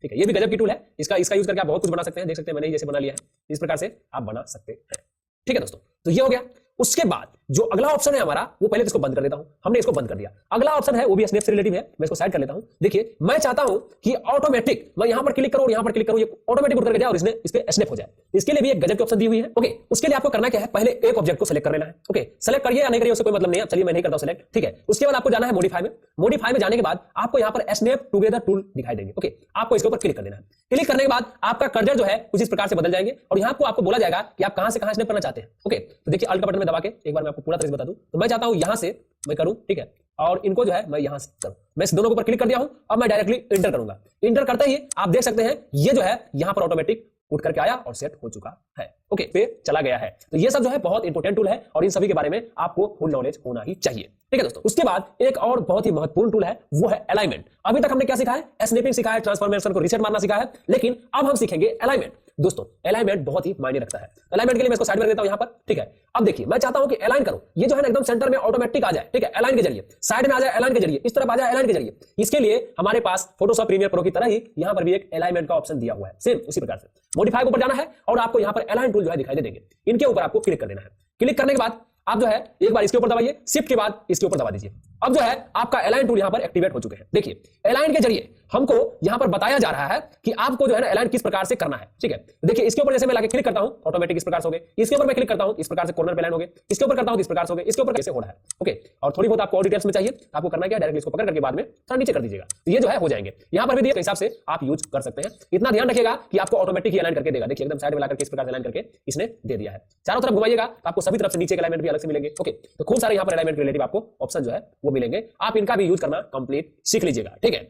ठीक है, ये भी गजब की टूल है, इसका यूज करके आप बहुत कुछ बना सकते हैं। देख सकते हैं मैंने जैसे बना लिया है, इस प्रकार से आप बना सकते हैं। ठीक है दोस्तों, तो ये हो गया। उसके बाद जो अगला ऑप्शन है हमारा, वो पहले तो इसको बंद कर देता हूं, हमने इसको बंद कर दिया। अगला ऑप्शन है वो भी स्नैप से रिलेटिव है, मैं इसको साइड कर लेता हूं। देखिए मैं चाहता हूं कि ऑटोमेटिक मैं यहां पर क्लिक करूं और यहां पर क्लिक करूं, ये ऑटोमेटिक उठ करके जाए और इसने इस पे स्नैप हो जाए। इसके लिए भी एक गजब की ऑप्शन दी हुई है। ओके, उसके लिए आपको करना क्या है, पहले एक ऑब्जेक्ट को सेलेक्ट कर लेना है। ओके, सेलेक्ट करिए या नहीं करिए उससे कोई मतलब नहीं है, चलिए मैं नहीं करता हूं सेलेक्ट। ठीक है, उसके बाद आपको जाना है मॉडिफाई में। मॉडिफाई में जाने के बाद आपको यहां पर स्नैप टुगेदर टूल दिखाई देंगे। ओके, आपको इसके ऊपर क्लिक कर देना है। क्लिक करने के बाद आपका कर्सर जो है कुछ इस प्रकार से बदल जाएंगे और यहां आपको बोला जाएगा कि आप कहां से कहां स्नैप करना चाहते हैं। ओके, तो देखिए अल्ट का बटन में दबा के एक बार मैं आपको पूरा तरह से बता दूं, तो मैं चाहता हूं यहां से मैं करूं। ठीक है, और इनको जो है मैं यहां से करूं, मैं इस दोनों के ऊपर क्लिक कर दिया हूं। अब मैं डायरेक्टली इंटर करूंगा। इंटर करते ही आप देख सकते हैं ये जो है यहां पर ऑटोमेटिक उठ करके आया और सेट हो चुका है। ओके, पे चला गया है। तो ये सब जो है बहुत इंपॉर्टेंट टूल है और इन सभी के बारे में आपको फुल नॉलेज होना ही चाहिए। ठीक है दोस्तों, उसके बाद एक और बहुत ही महत्वपूर्ण टूल है, वो है अलाइनमेंट। अभी तक हमने क्या सीखा है, स्नैपिंग सीखा है, ट्रांसफॉर्मेशन को रीसेट मारना सीखा है, लेकिन अब हम सीखेंगे अलाइनमेंट। दोस्तों अलाइनमेंट बहुत ही मायने रखता है। अलाइनमेंट के लिए मैं इसको साइड में रख देता हूं यहां पर। ठीक है, अब देखिए मैं चाहता हूं कि अलाइन करो, ये जो है ना एकदम सेंटर में ऑटोमेटिक आ जाए। ठीक है, अलाइन के जरिए साइड में आ जाए, अलाइन के जरिए इस तरफ आ जाए, अलाइन के जरिए। इसके लिए हमारे पास फोटोशॉप प्रीमियर प्रो की तरह ही यहां पर भी एक अलाइनमेंट का ऑप्शन दिया हुआ है, सेम उसी प्रकार से। मॉडिफाई के ऊपर जाना है और आपको यहां पर अलाइन टूल जो है दिखाई दे देंगे, इनके ऊपर आपको क्लिक कर देना है। क्लिक करने के बाद आप जो है एक बार इसके ऊपर दबाइए, शिफ्ट के बाद इसके ऊपर दबा दीजिए। अब जो है आपका अलाइन टूल यहां पर एक्टिवेट हो चुके हैं। देखिए अलाइन के जरिए हमको यहां पर बताया जा रहा है कि आपको जो है ना अलाइन किस प्रकार से करना है। ठीक है, देखिए इसके ऊपर जैसे मैं लाके क्लिक करता हूं ऑटोमेटिक इस प्रकार से हो गए, इसके ऊपर मैं क्लिक करता हूं इस प्रकार से कॉर्नर पे अलाइन हो गए, इसके ऊपर करता हूं इस प्रकार से हो गए, इसके ऊपर कैसे हो रहा है। ओके, और थोड़ी बहुत आपको और डिटेल्स में चाहिए, आपको करना क्या है, डायरेक्टली इसको पकड़ करके बाद में थोड़ा नीचे कर दीजिएगा, तो ये जो है हो जाएंगे। यहां पर भी दिए हिसाब से आप यूज कर सकते हैं। इतना ध्यान रखिएगा कि आपको ऑटोमेटिक ही अलाइन करके देगा। देखिए एकदम साइड में लाकर इस प्रकार से अलाइन करके इसने दे दिया है। चारों तरफ घुमाइएगा तो आपको सभी तरफ से नीचे के अलाइनमेंट भी अलग से मिलेंगे। ओके, तो खूब सारे यहां पर अलाइनमेंट रिलेटिव आपको ऑप्शन जो है वो मिलेंगे, आप इनका भी यूज करना कंप्लीट सीख लीजिएगा। ठीक है,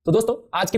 तो दोस्तों आज की